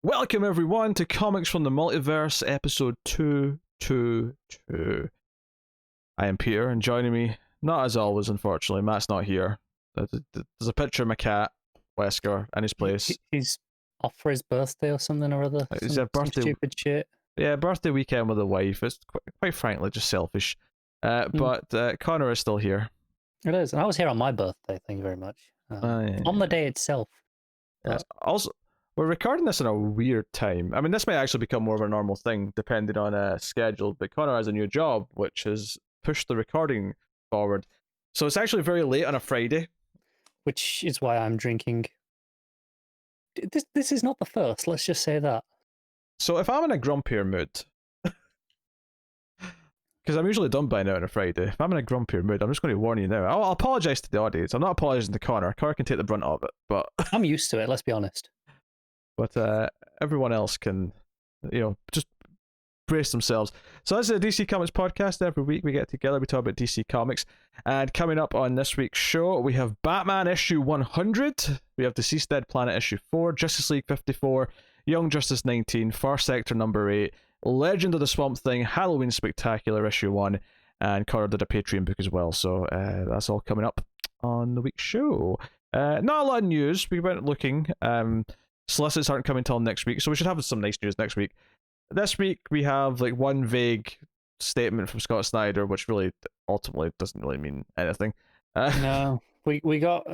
Welcome everyone to Comics from the Multiverse, episode 222. I am Peter, and joining me, not as always, unfortunately, Matt's not here. There's a picture of my cat, Wesker, in his place. He's off for his birthday or something or other. It's some birthday, stupid shit. Yeah, birthday weekend with the wife. It's quite frankly just selfish. But Connor is still here. It is, and I was here on my birthday. Thank you very much. Yeah. On the day itself. Also, we're recording this in a weird time. I mean, this might actually become more of a normal thing depending on schedule, but Connor has a new job, which has pushed the recording forward. So it's actually very late on a Friday. Which is why I'm drinking. This is not the first, let's just say that. So if I'm in a grumpier mood, because I'm usually done by now on a Friday, if I'm in a grumpier mood, I'm just going to warn you now. I'll apologise to the audience. I'm not apologising to Connor. Connor can take the brunt of it, but... I'm used to it, let's be honest. But everyone else can, just brace themselves. So this is a DC Comics podcast. Every week we get together, we talk about DC Comics. And coming up on this week's show, we have Batman issue 100. We have DCeased Dead Planet issue 4, Justice League 54, Young Justice 19, Far Sector number 8, Legend of the Swamp Thing, Halloween Spectacular issue 1, and Connor did a Patreon book as well. So that's all coming up on the week's show. Not a lot of news. We went looking. Solicits aren't coming till next week, so we should have some nice news next week. This week we have like one vague statement from Scott Snyder, which really ultimately doesn't really mean anything. No, we got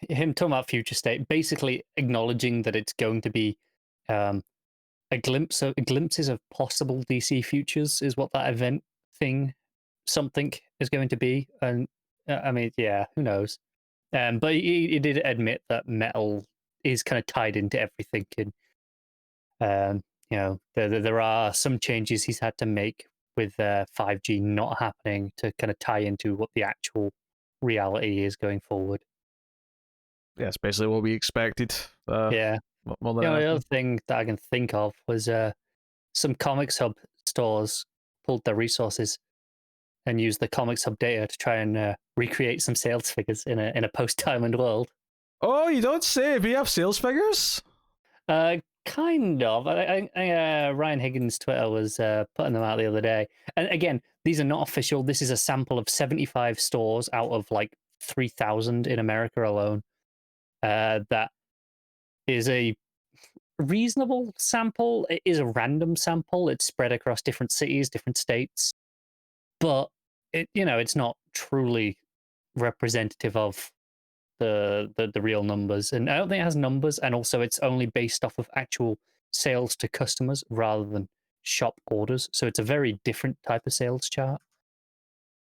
him talking about future state, basically acknowledging that it's going to be glimpses of possible DC futures is what that event thing something is going to be, and I mean, yeah, who knows? But he did admit that metal is kind of tied into everything, and there are some changes he's had to make with 5G not happening to kind of tie into what the actual reality is going forward. Yeah, it's basically what we expected. Yeah. More than the other thing that I can think of was some Comics Hub stores pulled their resources and used the Comics Hub data to try and recreate some sales figures in a post-Diamond world. Oh, you don't say. Do you have sales figures? Kind of. Ryan Higgins' Twitter was putting them out the other day. And again, these are not official. This is a sample of 75 stores out of like 3,000 in America alone. That is a reasonable sample. It is a random sample. It's spread across different cities, different states. But it's not truly representative of the real numbers, and I don't think it has numbers, and also it's only based off of actual sales to customers rather than shop orders, so it's a very different type of sales chart.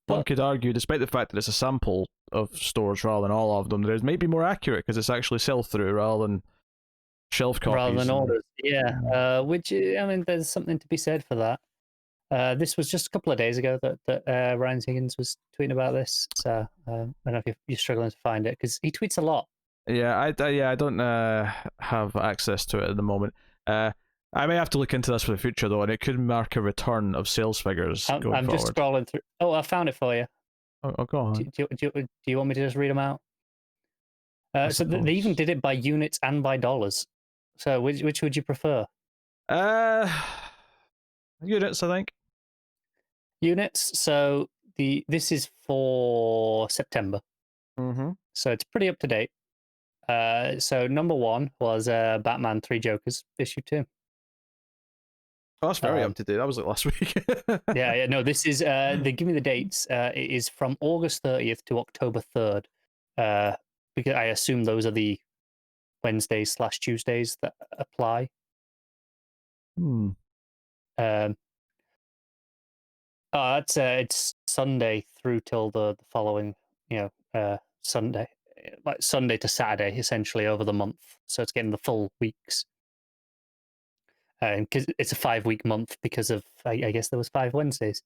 One could argue, despite the fact that it's a sample of stores rather than all of them, that it might be more accurate because it's actually sell-through rather than shelf copies. Rather than orders, yeah. Which, I mean, there's something to be said for that. This was just a couple of days ago that Ryan Higgins was tweeting about this, so I don't know if you're struggling to find it, because he tweets a lot. Yeah, I don't have access to it at the moment. I may have to look into this for the future, though, and it could mark a return of sales figures going forward. I'm just scrolling through. Oh, I found it for you. Oh, go on. Do you want me to just read them out? So they even did it by units and by dollars. So which would you prefer? Units, I think. Units. So this is for September. Mm-hmm. So it's pretty up to date. So number 1 was Batman 3 Jokers issue 2. Oh, that's very up to date. That was like last week. yeah. No, this is. They give me the dates. It is from August 30th to October 3rd. Because I assume those are the Wednesdays/Tuesdays that apply. It's Sunday through till the following, Sunday, like Sunday to Saturday, essentially over the month. So it's getting the full weeks. And because it's a 5-week month because of, I guess there was 5 Wednesdays.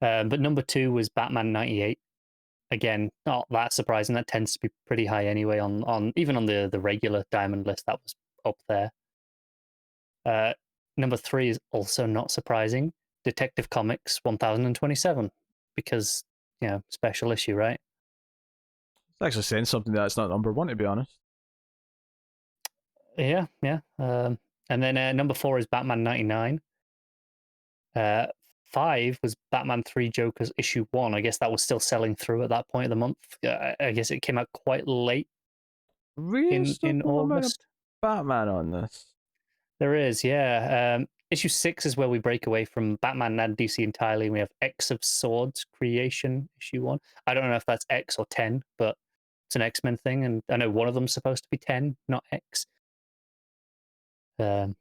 But number 2 was Batman 98. Again, not that surprising. That tends to be pretty high anyway on even on the regular Diamond list. That was up there. Number 3 is also not surprising. Detective Comics 1027, because special issue, right? It's actually saying something that's not number 1, to be honest. Yeah. And then number 4 is Batman 99. 5 was Batman 3 Jokers issue 1. I guess that was still selling through at that point of the month. I guess it came out quite late in Reasonable amount of August. Batman on this. There is, yeah. Issue 6 is where we break away from Batman and DC entirely. We have X of Swords Creation, issue 1. I don't know if that's X or 10, but it's an X-Men thing, and I know one of them's supposed to be 10, not X. 7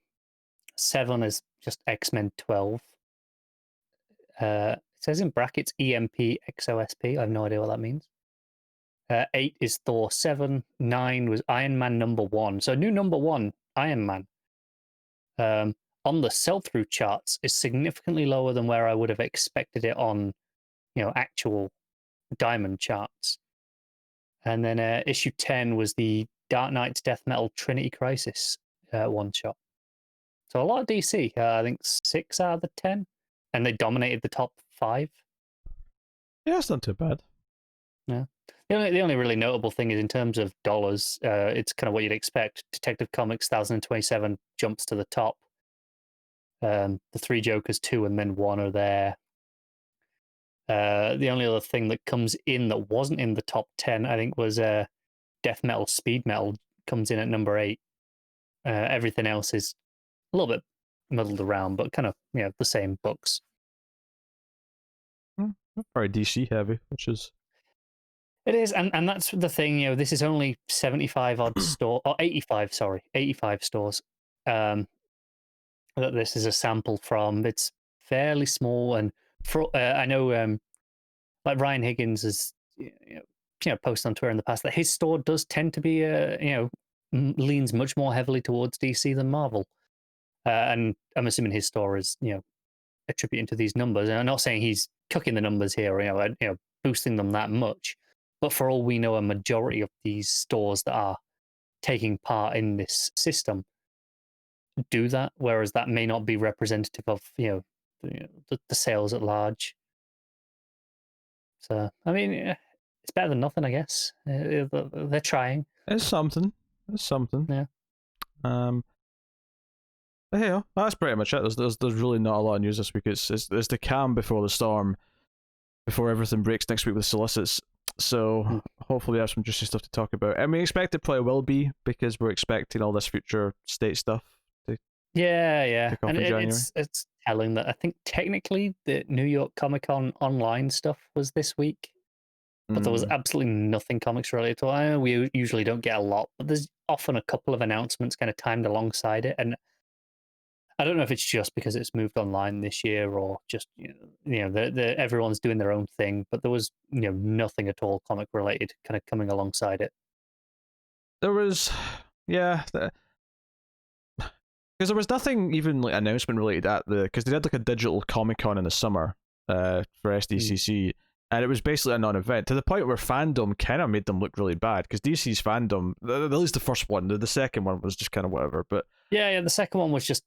is just X-Men 12. It says in brackets EMP XOSP. I have no idea what that means. 8 is Thor 7. 9 was Iron Man number 1. So new number 1, Iron Man. On the sell-through charts is significantly lower than where I would have expected it on, actual Diamond charts. And then issue 10 was the Dark Knight's Death Metal Trinity Crisis one-shot. So a lot of DC. I think 6 out of the 10. And they dominated the top 5. Yeah, it's not too bad. Yeah. The only really notable thing is in terms of dollars, it's kind of what you'd expect. Detective Comics 1027 jumps to the top. The 3 Jokers 2 and then 1 are there. The only other thing that comes in that wasn't in the top 10, I think, was Death Metal Speed Metal comes in at number 8. Everything else is a little bit muddled around, but kind of the same books. Very DC heavy, which is. It is, and that's the thing. This is only 75 odd store or 85. Sorry, 85 stores. That this is a sample from. It's fairly small, and I know, like Ryan Higgins has posted on Twitter in the past that his store does tend to be leans much more heavily towards DC than Marvel, and I'm assuming his store is attributing to these numbers. And I'm not saying he's cooking the numbers here, or boosting them that much, but for all we know, a majority of these stores that are taking part in this system do that, whereas that may not be representative of the sales at large. So I mean, it's better than nothing, I guess. They're trying. It's something. Yeah. But hey, that's pretty much it. There's really not a lot of news this week. It's the calm before the storm, before everything breaks next week with solicits. So hopefully we have some juicy stuff to talk about, and we expect it probably will be, because we're expecting all this future state stuff. Yeah, and it's telling that I think technically the New York Comic Con online stuff was this week, but there was absolutely nothing comics related to it. I know we usually don't get a lot, but there's often a couple of announcements kind of timed alongside it, and I don't know if it's just because it's moved online this year or just everyone's doing their own thing, but there was nothing at all comic related kind of coming alongside it. There was, because there was nothing even like announcement related at because they did like a digital Comic Con in the summer for SDCC, and it was basically a non-event to the point where fandom kind of made them look really bad, because DC's fandom, at least the first one, the second one was just kind of whatever. But yeah, the second one was just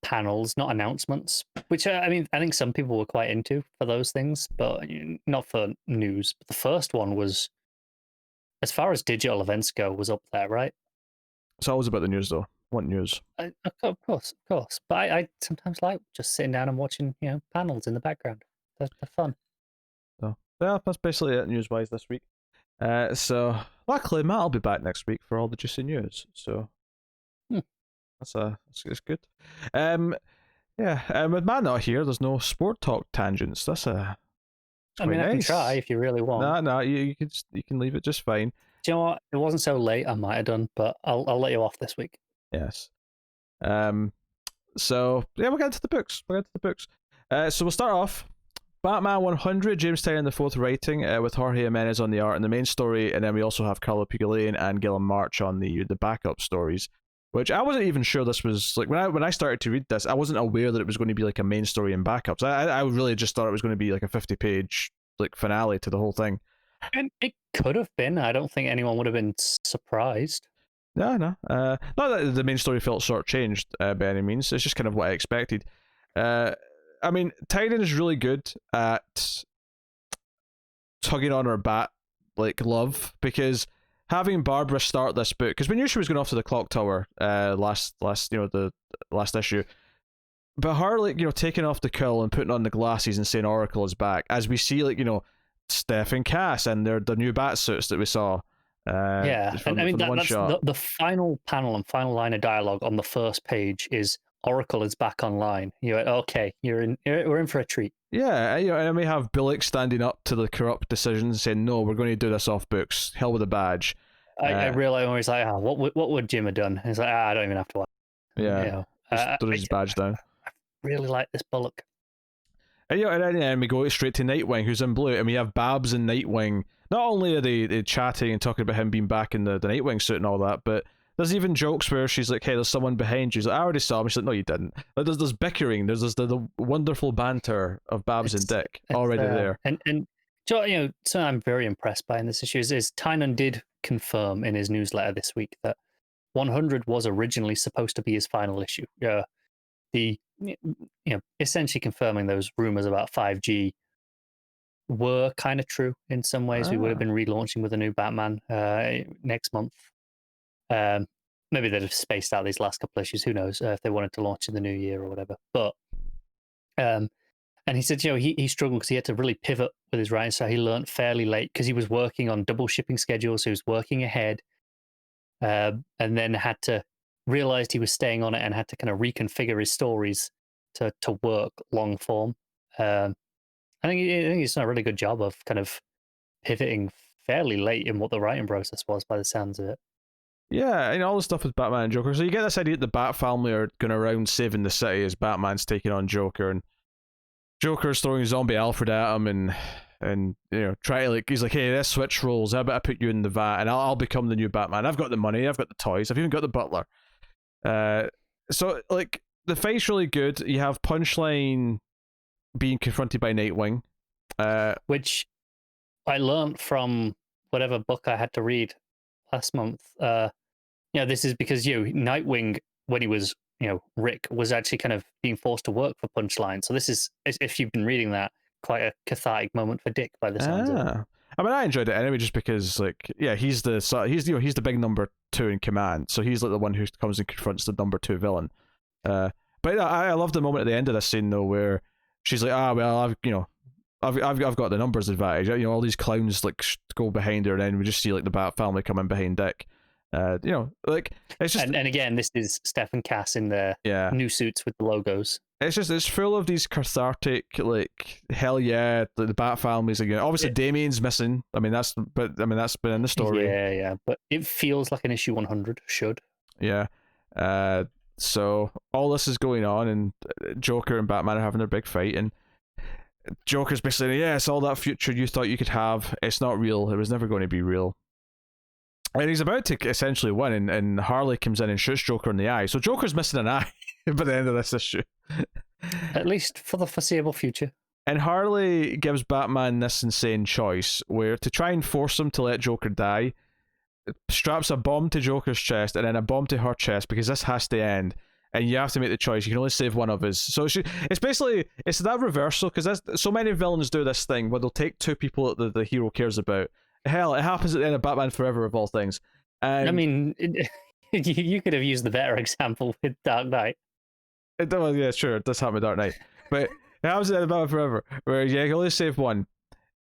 panels, not announcements, which I mean, I think some people were quite into for those things, but not for news. But the first one was, as far as digital events go, was up there, right? It's always about the news, though. What news? Of course. But I sometimes like just sitting down and watching, panels in the background. They're fun. So yeah, that's basically it news-wise this week. So luckily Matt will be back next week for all the juicy news. So that's good. With Matt not here, there's no sport talk tangents. That's I can try if you really want. No, you can leave it just fine. Do you know what? It wasn't so late. I might have done, but I'll let you off this week. Yes. So yeah, we'll get into the books. So we'll start off. Batman 100, James Tynion the fourth writing, with Jorge Jimenez on the art and the main story, and then we also have Carlo Pagulayan and Guillem March on the backup stories. Which I wasn't even sure this was like when I started to read this, I wasn't aware that it was going to be like a main story and backups. I really just thought it was going to be like a 50-page like finale to the whole thing. And it could have been. I don't think anyone would have been surprised. No. Not that the main story felt shortchanged by any means. It's just kind of what I expected. I mean, Tynion is really good at tugging on our bat like love, because having Barbara start this book, because we knew she was going off to the clock tower last the last issue, but her taking off the cowl and putting on the glasses and saying Oracle is back, as we see Steph and Cass and their new bat suits that we saw. That's the final panel and final line of dialogue on the first page is Oracle is back online. You're okay. We're in for a treat. Yeah, and we have Bullock standing up to the corrupt decisions, saying no, we're going to do this off books. Hell with a badge. I realized when he's like, what would Jim have done? He's like, I don't even have to watch. Yeah, throws his badge down. I really like this Bullock. And then we go straight to Nightwing, who's in blue, and we have Babs and Nightwing. Not only are they chatting and talking about him being back in the Nightwing suit and all that, but there's even jokes where she's like, hey, there's someone behind you. She's like, I already saw him. She's like, no, you didn't. Like, there's bickering. There's the wonderful banter of Babs and Dick already there. And so I'm very impressed by in this issue is Tynion did confirm in his newsletter this week that 100 was originally supposed to be his final issue. Essentially confirming those rumors about 5G were kind of true in some ways. We would have been relaunching with a new Batman next month. Maybe they'd have spaced out these last couple issues. Who knows if they wanted to launch in the new year or whatever. But and he said, he struggled because he had to really pivot with his writing. So he learned fairly late because he was working on double shipping schedules. So he was working ahead, and then had to realized he was staying on it and had to kind of reconfigure his stories to work long form. I think he's done a really good job of kind of pivoting fairly late in what the writing process was, by the sounds of it. Yeah, and all the stuff with Batman and Joker. So you get this idea that the Bat family are going around saving the city as Batman's taking on Joker, and Joker's throwing zombie Alfred at him, and try to he's like, hey, let's switch roles. How about I put you in the vat, and I'll become the new Batman. I've got the money, I've got the toys, I've even got the butler. So the fight's really good. You have Punchline being confronted by Nightwing, which I learned from whatever book I had to read last month. This is because Nightwing, when he was Rick, was actually kind of being forced to work for Punchline. So this is, if you've been reading that, quite a cathartic moment for Dick by the sounds of it. I mean, I enjoyed it anyway, just because he's the big number 2 in command, so he's like the one who comes and confronts the number 2 villain. But I love the moment at the end of this scene though, where she's like, I've got the numbers advantage. All these clowns go behind her, and then we just see the Bat family come in behind Dick. It's just, and again, this is Steph and Cass in their new suits with the logos. It's full of these cathartic, hell yeah, the Bat family's again. Obviously, Damien's missing. That's been in the story. Yeah, but it feels like an issue 100 should. Yeah. So all this is going on, and Joker and Batman are having their big fight, and Joker's basically, it's all that future you thought you could have. It's not real. It was never going to be real. And he's about to essentially win, and Harley comes in and shoots Joker in the eye. So Joker's missing an eye by the end of this issue. At least for the foreseeable future. And Harley gives Batman this insane choice, where to try and force him to let Joker die, straps a bomb to Joker's chest and then a bomb to her chest, because this has to end. And you have to make the choice. You can only save one of us. So it's that reversal, because so many villains do this thing where they'll take 2 people that the hero cares about. Hell, it happens at the end of Batman Forever, of all things. And I mean, you could have used the better example with Dark Knight. Yeah, sure, it does happen with Dark Knight. But it happens at the end of Batman Forever, where you can only save one.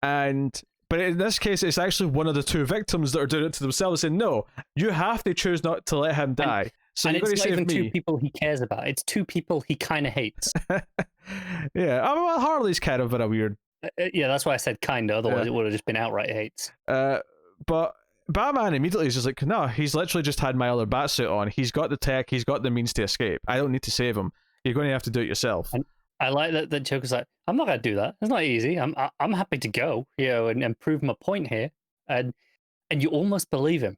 But in this case, it's actually one of the 2 victims that are doing it to themselves, saying, no, you have to choose not to let him die. So you're going to save me. It's not even 2 people he cares about. It's 2 people he kind of hates. Yeah, well, Harley's kind of in a weird... yeah, that's why I said kind of, otherwise it would have just been outright hates. But Batman immediately is just like, no, he's literally just had my other Batsuit on. He's got the tech, he's got the means to escape. I don't need to save him. You're going to have to do it yourself. And I like that the Joker's like, I'm not going to do that. It's not easy. I'm happy to go, and prove my point here. And you almost believe him.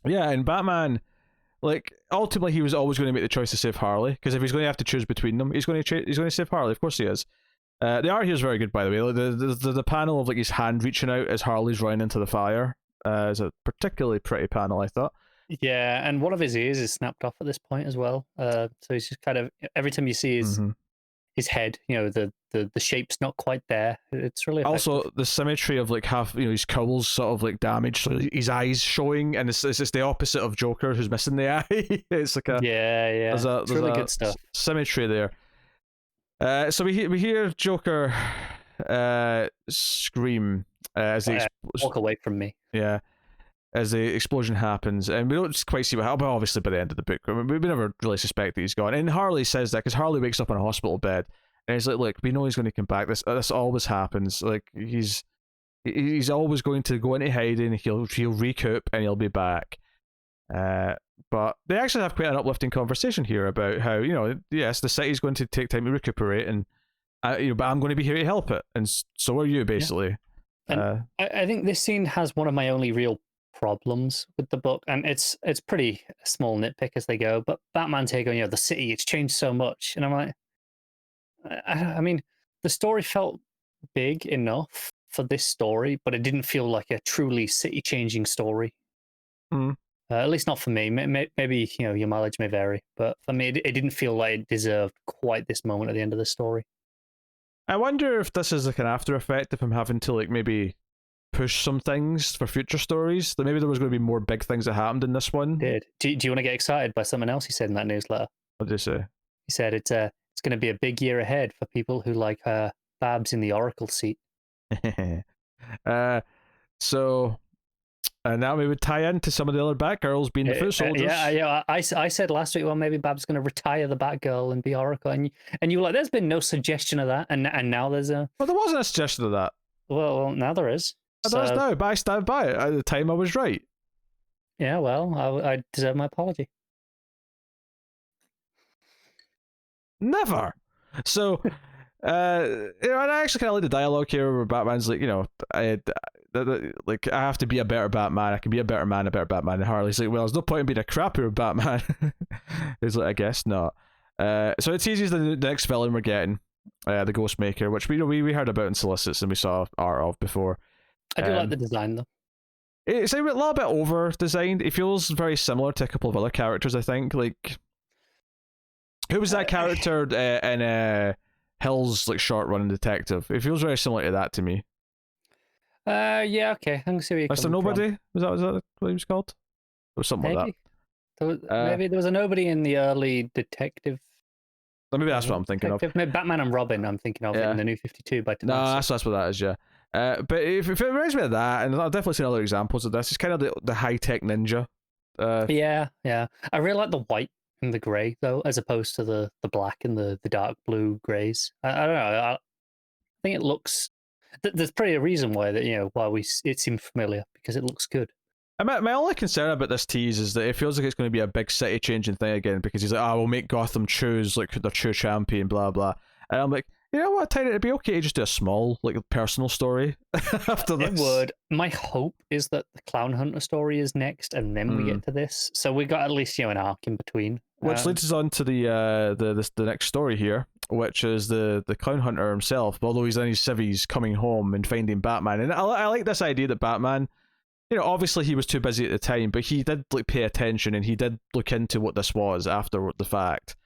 Yeah, and Batman, ultimately he was always going to make the choice to save Harley, because if he's going to have to choose between them, he's going to save Harley. Of course he is. The art here is very good, by the way. The panel of his hand reaching out as Harley's running into the fire is a particularly pretty panel, I thought. Yeah, and one of his ears is snapped off at this point as well. So he's just kind of, every time you see his head. The shape's not quite there. It's really effective. Also, the symmetry of like half, his cowl's sort of like damaged, so his eyes showing, and it's just the opposite of Joker, who's missing the eye. It's like yeah. There's really good stuff. Symmetry there. So we hear Joker scream as they walk away from me. Yeah, as the explosion happens, and we don't quite see what happens. But obviously, by the end of the book, we never really suspect that he's gone. And Harley says that because Harley wakes up in a hospital bed, and he's like, "Look, we know he's going to come back. This always happens. Like he's always going to go into hiding. He'll recoup, and he'll be back." But they actually have quite an uplifting conversation here about how yes, the city's going to take time to recuperate, and but I'm going to be here to help it, and so are you, basically. Yeah. And I think this scene has one of my only real problems with the book, and it's pretty small nitpick as they go. But Batman take on the city, it's changed so much, and I'm like, I mean, the story felt big enough for this story, but it didn't feel like a truly city-changing story. At least not for me. Maybe your mileage may vary, but for me, it didn't feel like it deserved quite this moment at the end of the story. I wonder if this is like an after effect of him having to like maybe push some things for future stories. That maybe there was going to be more big things that happened in this one. Do you want to get excited by something else he said in that newsletter? What did he say? He said it's going to be a big year ahead for people who like Babs in the Oracle seat. So now we would tie into some of the other Batgirls being the foot soldiers. Yeah. I said last week, well, maybe Babs going to retire the Batgirl and be Oracle, and you were like, there's been no suggestion of that, and now there's a. Well, there wasn't a suggestion of that. Well, now there is. There is now, but I stand by it. At the time, I was right. Yeah, well, I deserve my apology. Never. So, I actually kind of like the dialogue here where Batman's like, I have to be a better Batman. I can be a better man, a better Batman. And Harley's like, well, there's no point in being a crappier Batman. He's like, I guess not. So it teases the next villain we're getting, the Ghostmaker, which we heard about in solicits and we saw art of before. I do like the design though. It's a little bit over designed. It feels very similar to a couple of other characters, I think. Like, who was that character in Hill's like short running detective? It feels very similar to that to me. Yeah, okay. I can see where you're Mr. Nobody? Was that what he was called? Or something maybe. like that. Maybe there was a nobody in the early detective. Maybe that's what I'm thinking of. Maybe Batman and Robin I'm thinking of in the New 52 by No, that's what that is, yeah. But if it reminds me of that, and I've definitely seen other examples of this, it's kind of the high-tech ninja. Yeah. I really like the white and the grey, though, as opposed to the black and the dark blue greys. I don't know. I think it looks... There's probably a reason why it seemed familiar, because it looks good. My only concern about this tease is that it feels like it's going to be a big city-changing thing again, because he's like, we'll make Gotham choose like their true champion, blah, blah. And I'm like, you know what, Tynion, it'd be okay to just do a small, like, personal story after this. It would. My hope is that the Clown Hunter story is next, and then we get to this. So we got at least an arc in between. Which leads us on to the next story here, which is the Clown Hunter himself, although he's in his civvies coming home and finding Batman. And I like this idea that Batman, obviously he was too busy at the time, but he did like pay attention and he did look into what this was after the fact,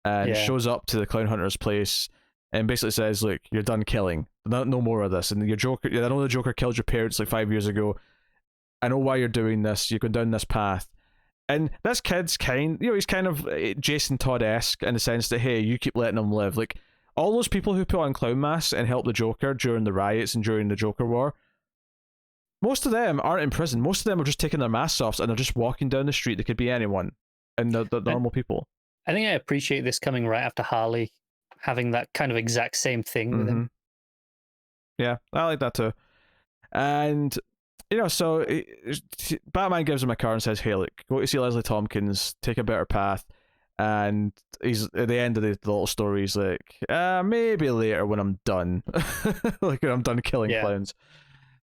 and shows up to the Clown Hunter's place and basically says, look, you're done killing. No more of this. And your Joker, I know the Joker killed your parents like 5 years ago. I know why you're doing this. You're going down this path. And this kid's he's kind of Jason Todd-esque in the sense that, hey, you keep letting him live. Like, all those people who put on clown masks and helped the Joker during the riots and during the Joker War, most of them aren't in prison. Most of them are just taking their masks off and they're just walking down the street. They could be anyone. And they're normal people. I think I appreciate this coming right after Harley having that kind of exact same thing with him. Yeah, I like that too. And, so Batman gives him a car and says, hey, look, go to see Leslie Tompkins, take a better path. And he's at the end of the little story, he's like, maybe later when I'm done. Like, when I'm done killing clowns.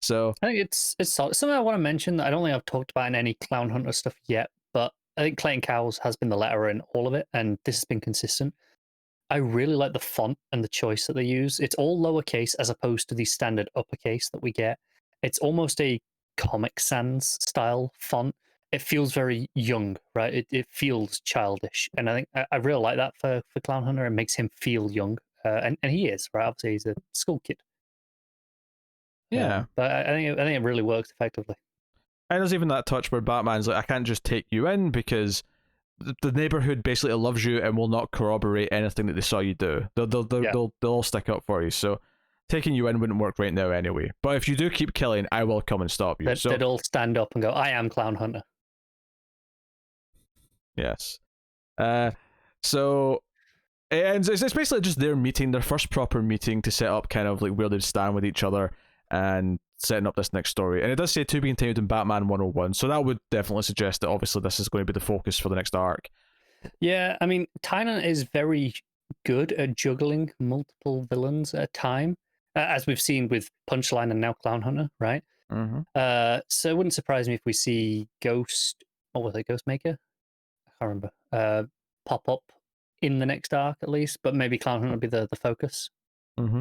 So I think it's solid. Something I want to mention that I don't think I've talked about in any Clown Hunter stuff yet, but I think Clayton Cowles has been the letterer in all of it, and this has been consistent. I really like the font and the choice that they use. It's all lowercase as opposed to the standard uppercase that we get. It's almost a Comic Sans style font. It feels very young, right? It feels childish. And I think I really like that for Clown Hunter. It makes him feel young. and he is, right. Obviously, he's a school kid. Yeah. But I think it really works effectively. And there's even that touch where Batman's like, I can't just take you in because the neighborhood basically loves you and will not corroborate anything that they saw you do. They'll all stick up for you. So taking you in wouldn't work right now anyway. But if you do keep killing, I will come and stop you. They'd all stand up and go, I am Clown Hunter. Yes. So and it's basically just their meeting, their first proper meeting to set up kind of like where they'd stand with each other and setting up this next story. And it does say to be continued in Batman 101, so that would definitely suggest that obviously this is going to be the focus for the next arc. Yeah, I mean, Tynion is very good at juggling multiple villains at a time, as we've seen with Punchline and now Clown Hunter, right? Mm-hmm. So it wouldn't surprise me if we see Ghostmaker? I can't remember. Pop up in the next arc at least, but maybe Clown Hunter would be the focus. Mm-hmm.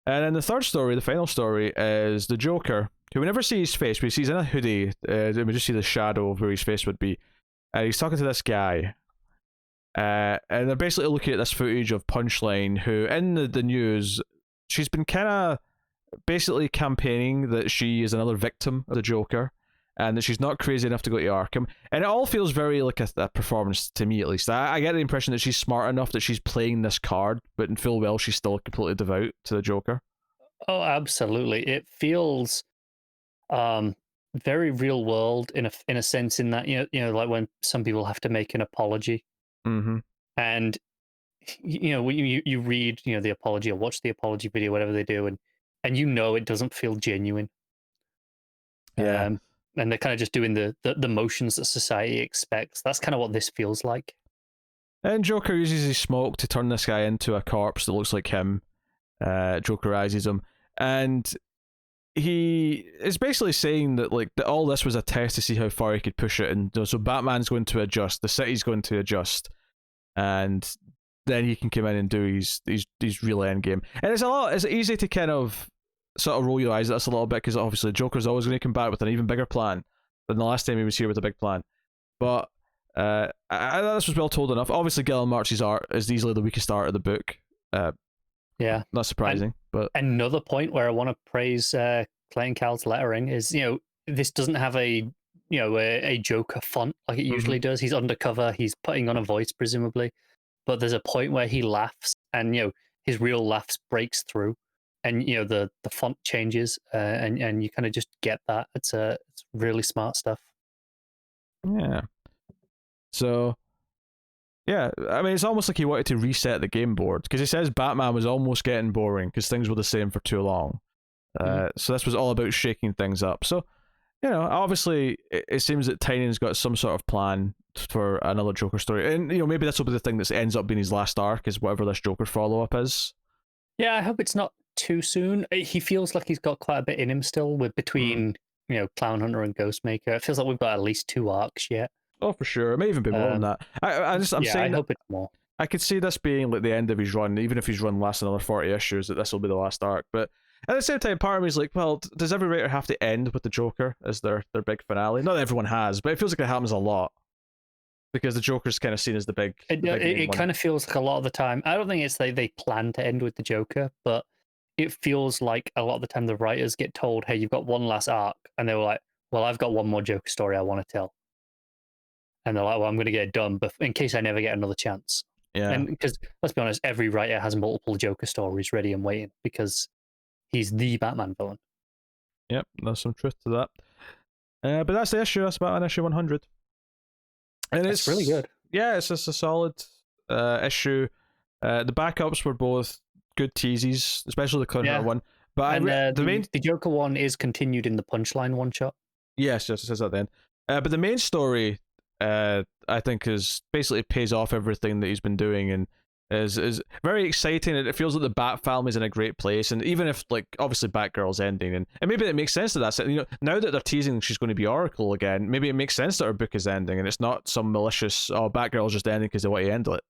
And then the third story, the final story, is the Joker, who we never see his face, but he's in a hoodie, and we just see the shadow of where his face would be. He's talking to this guy, and they're basically looking at this footage of Punchline, who, in the news, she's been kind of basically campaigning that she is another victim of the Joker, and that she's not crazy enough to go to Arkham. And it all feels very like a performance to me, at least. I get the impression that she's smart enough that she's playing this card, but in full well she's still completely devout to the Joker. Oh, absolutely. It feels very real world in a sense, in that you know like when some people have to make an apology, and when you read the apology or watch the apology video, whatever they do, and it doesn't feel genuine. Yeah. And they're kind of just doing the motions that society expects. That's kind of what this feels like. And Joker uses his smoke to turn this guy into a corpse that looks like him. Jokerizes him, and he is basically saying that that all this was a test to see how far he could push it, and so Batman's going to adjust, the city's going to adjust, and then he can come in and do his real end game. And it's easy to kind of sort of roll your eyes at this a little bit, because obviously Joker's always going to come back with an even bigger plan than the last time he was here with a big plan. But I thought this was well told enough. Obviously Guillem March's art is easily the weakest art of the book. Yeah, not surprising. But another point where I want to praise Clayton Cowles' lettering is, this doesn't have a Joker font like it usually does. He's undercover. He's putting on a voice presumably, but there's a point where he laughs, and his real laughs breaks through, and the font changes, and you kind of just get that. It's really smart stuff. Yeah. So. Yeah, I mean, it's almost like he wanted to reset the game board, because he says Batman was almost getting boring because things were the same for too long. So this was all about shaking things up. So, obviously, it seems that Tynion's got some sort of plan for another Joker story. And, maybe this will be the thing that ends up being his last arc, is whatever this Joker follow-up is. Yeah, I hope it's not too soon. He feels like he's got quite a bit in him still, between Clown Hunter and Ghostmaker. It feels like we've got at least 2 arcs yet. Oh, for sure. It may even be more than that. I'm saying I hope it's more. I could see this being like the end of his run, even if his run lasts another 40 issues, that this will be the last arc. But at the same time, part of me is like, well, does every writer have to end with the Joker as their big finale? Not everyone has, but it feels like it happens a lot, because the Joker's kind of seen as the big. It kind of feels like a lot of the time. I don't think it's they plan to end with the Joker, but it feels like a lot of the time the writers get told, "Hey, you've got one last arc," and they were like, "Well, I've got one more Joker story I want to tell." And they're like, well, I'm going to get it done, but in case I never get another chance. Yeah. And because, let's be honest, every writer has multiple Joker stories ready and waiting, because he's the Batman villain. Yep, there's some truth to that. But that's the issue. That's Batman issue 100. And it's really good. Yeah, it's just a solid issue. The backups were both good teases, especially the Clown Hunter one. But the Joker one is continued in the Punchline one shot. Yes, it says that then. But the main story, I think, is basically pays off everything that he's been doing, and is very exciting. It feels like the Bat family's in a great place, and even if, like, obviously Batgirl's ending, and maybe it makes sense that now that they're teasing she's going to be Oracle again, maybe it makes sense that her book is ending, and it's not some malicious, Batgirl's just ending because they want to end it,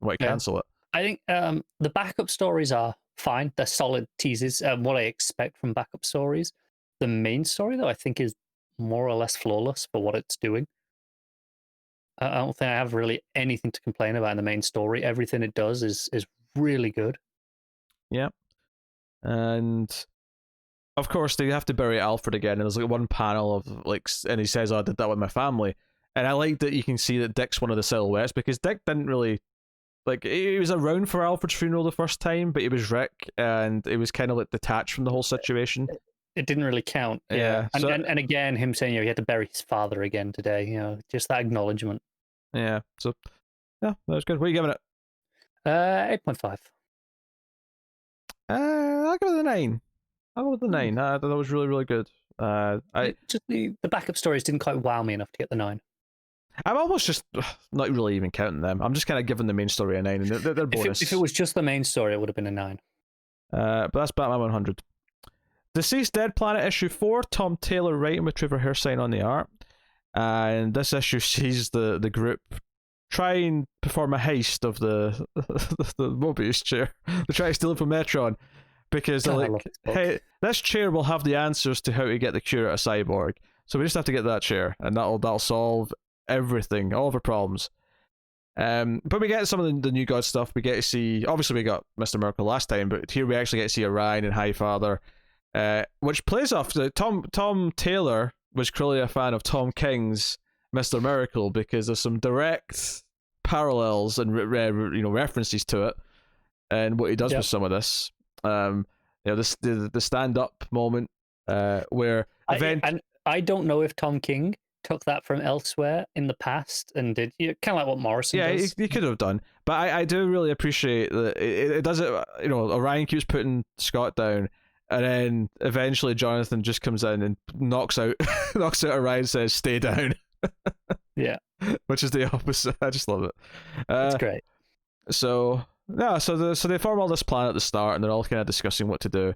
want to cancel it. I think the backup stories are fine. They're solid teases, what I expect from backup stories. The main story, though, I think is more or less flawless for what it's doing. I don't think I have really anything to complain about in the main story. Everything it does is really good. Yeah. And of course they have to bury Alfred again, and there's like one panel of like, and he says, "Oh, I did that with my family." And I like that you can see that Dick's one of the silhouettes, because Dick didn't really, like, he was around for Alfred's funeral the first time, but he was Rick, and it was kind of like detached from the whole situation. It didn't really count. Yeah. And, So, and again, him saying, he had to bury his father again today, just that acknowledgement. yeah. So, yeah, that was good. What are you giving it? 8.5. I'll give it a 9. I'll go with the 9. That was really, really good. Just the backup stories didn't quite wow me enough to get the 9. I'm almost just not really even counting them. I'm just kind of giving the main story a 9, and they're bonus. If it was just the main story, it would have been a 9. But that's Batman 100. DCeased Dead Planet issue 4. Tom Taylor writing with Trevor Hairsine on the art, and this issue sees the group try and perform a heist of the Mobius chair. They try to steal it from Metron, because they're like, "Hey, this chair will have the answers to how to get the cure at a cyborg. So we just have to get that chair, and that'll solve everything, all of our problems." But we get some of the New God stuff. We get to see, obviously we got Mr. Miracle last time, but here we actually get to see Orion and Highfather, which plays off the Tom Taylor was clearly a fan of Tom King's Mr. Miracle, because there's some direct parallels and references to it, and what he does with some of this. The stand up moment, where I don't know if Tom King took that from elsewhere in the past and did kind of like what Morrison does. He could have done, but I do really appreciate that it does it. Orion keeps putting Scott down, and then eventually Jonathan just comes in and knocks out Orion, says stay down. Yeah, which is the opposite. I just love it. That's great. So they form all this plan at the start, and they're all kind of discussing what to do.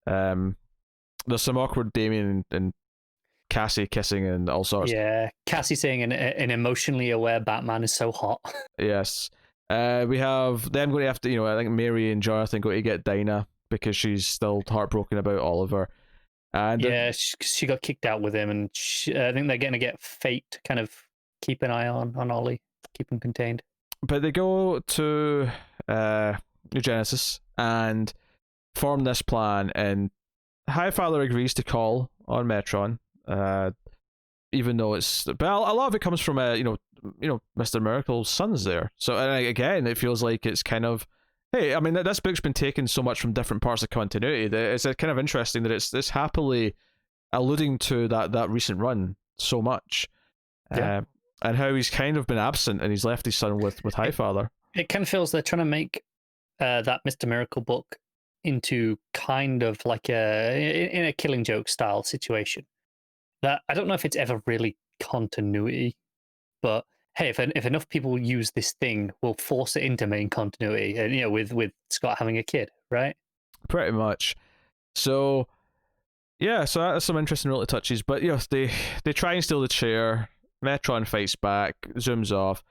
There's some awkward Damien and Cassie kissing and all sorts. Yeah, Cassie saying an emotionally aware Batman is so hot. Yes. We have them going to have to, I think Mary and Jonathan go to get Dinah because she's still heartbroken about Oliver. And yeah, she got kicked out with him, and I think they're going to get Fate to kind of keep an eye on Ollie, keep him contained. But they go to New Genesis and form this plan, and Highfather agrees to call on Metron. Even though but a lot of it comes from Mr. Miracle's son's there. So again, it feels like it's kind of, hey, I mean, this book's been taken so much from different parts of continuity that it's kind of interesting that it's happily alluding to that recent run so much, and how he's kind of been absent and he's left his son with Highfather. It kind of feels they're trying to make that Mr. Miracle book into kind of like in a Killing Joke style situation. That I don't know if it's ever really continuity, but hey, if enough people use this thing, we'll force it into main continuity, and with Scott having a kid, right? Pretty much. So yeah, so that's some interesting little touches. But they try and steal the chair. Metron fights back, zooms off.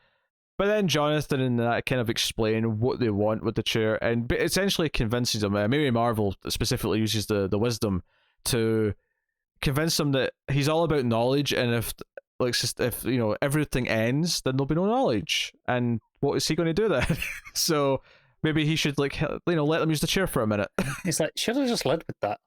But then Jonathan and that kind of explain what they want with the chair, and essentially convinces them. Mary Marvel specifically uses the wisdom to convince them that he's all about knowledge, and if everything ends, then there'll be no knowledge. And what is he going to do then? So maybe he should let them use the chair for a minute. He's like, should have just led with that.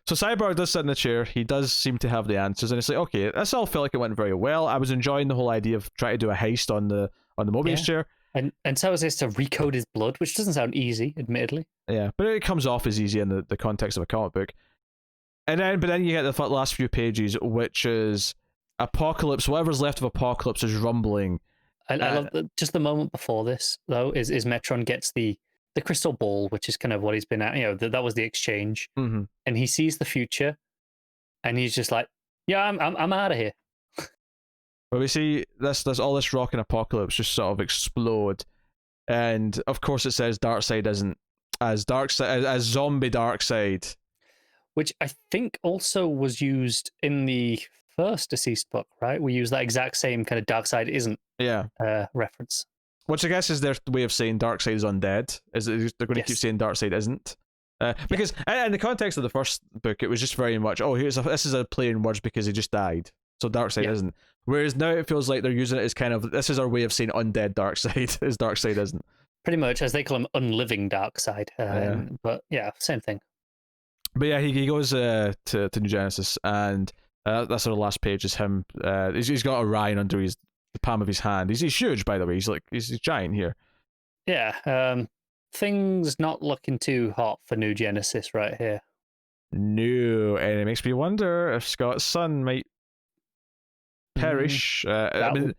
So Cyborg does sit in the chair. He does seem to have the answers, and it's like, okay, this all felt like it went very well. I was enjoying the whole idea of trying to do a heist on the Mobius chair. And so is this to recode his blood, which doesn't sound easy, admittedly. Yeah, but it comes off as easy in the context of a comic book. But then you get the last few pages, which is Apocalypse. Whatever's left of Apocalypse is rumbling. I love just the moment before this, though, is Metron gets the crystal ball, which is kind of what he's been at. That was the exchange, and he sees the future, and he's just like, "Yeah, I'm out of here." But we see this all this rock and Apocalypse just sort of explode, and of course it says Darkseid isn't as zombie Darkseid. Which I think also was used in the first DCeased book, right? We use that exact same kind of Darkseid isn't reference. Which I guess is their way of saying Darkseid is undead. Is they're going to keep saying Darkseid isn't. Because in the context of the first book, it was just very much, this is a play in words because he just died. So Darkseid isn't. Whereas now it feels like they're using it as kind of, this is our way of saying undead Darkseid is Darkseid isn't. Pretty much, as they call him, unliving Darkseid. But yeah, same thing. But yeah, he goes to New Genesis, and that's our last page. Is him. He's got Orion under the palm of his hand. He's huge, by the way. He's giant here. Yeah. Things not looking too hot for New Genesis right here. No, and it makes me wonder if Scott's son might perish. I mean,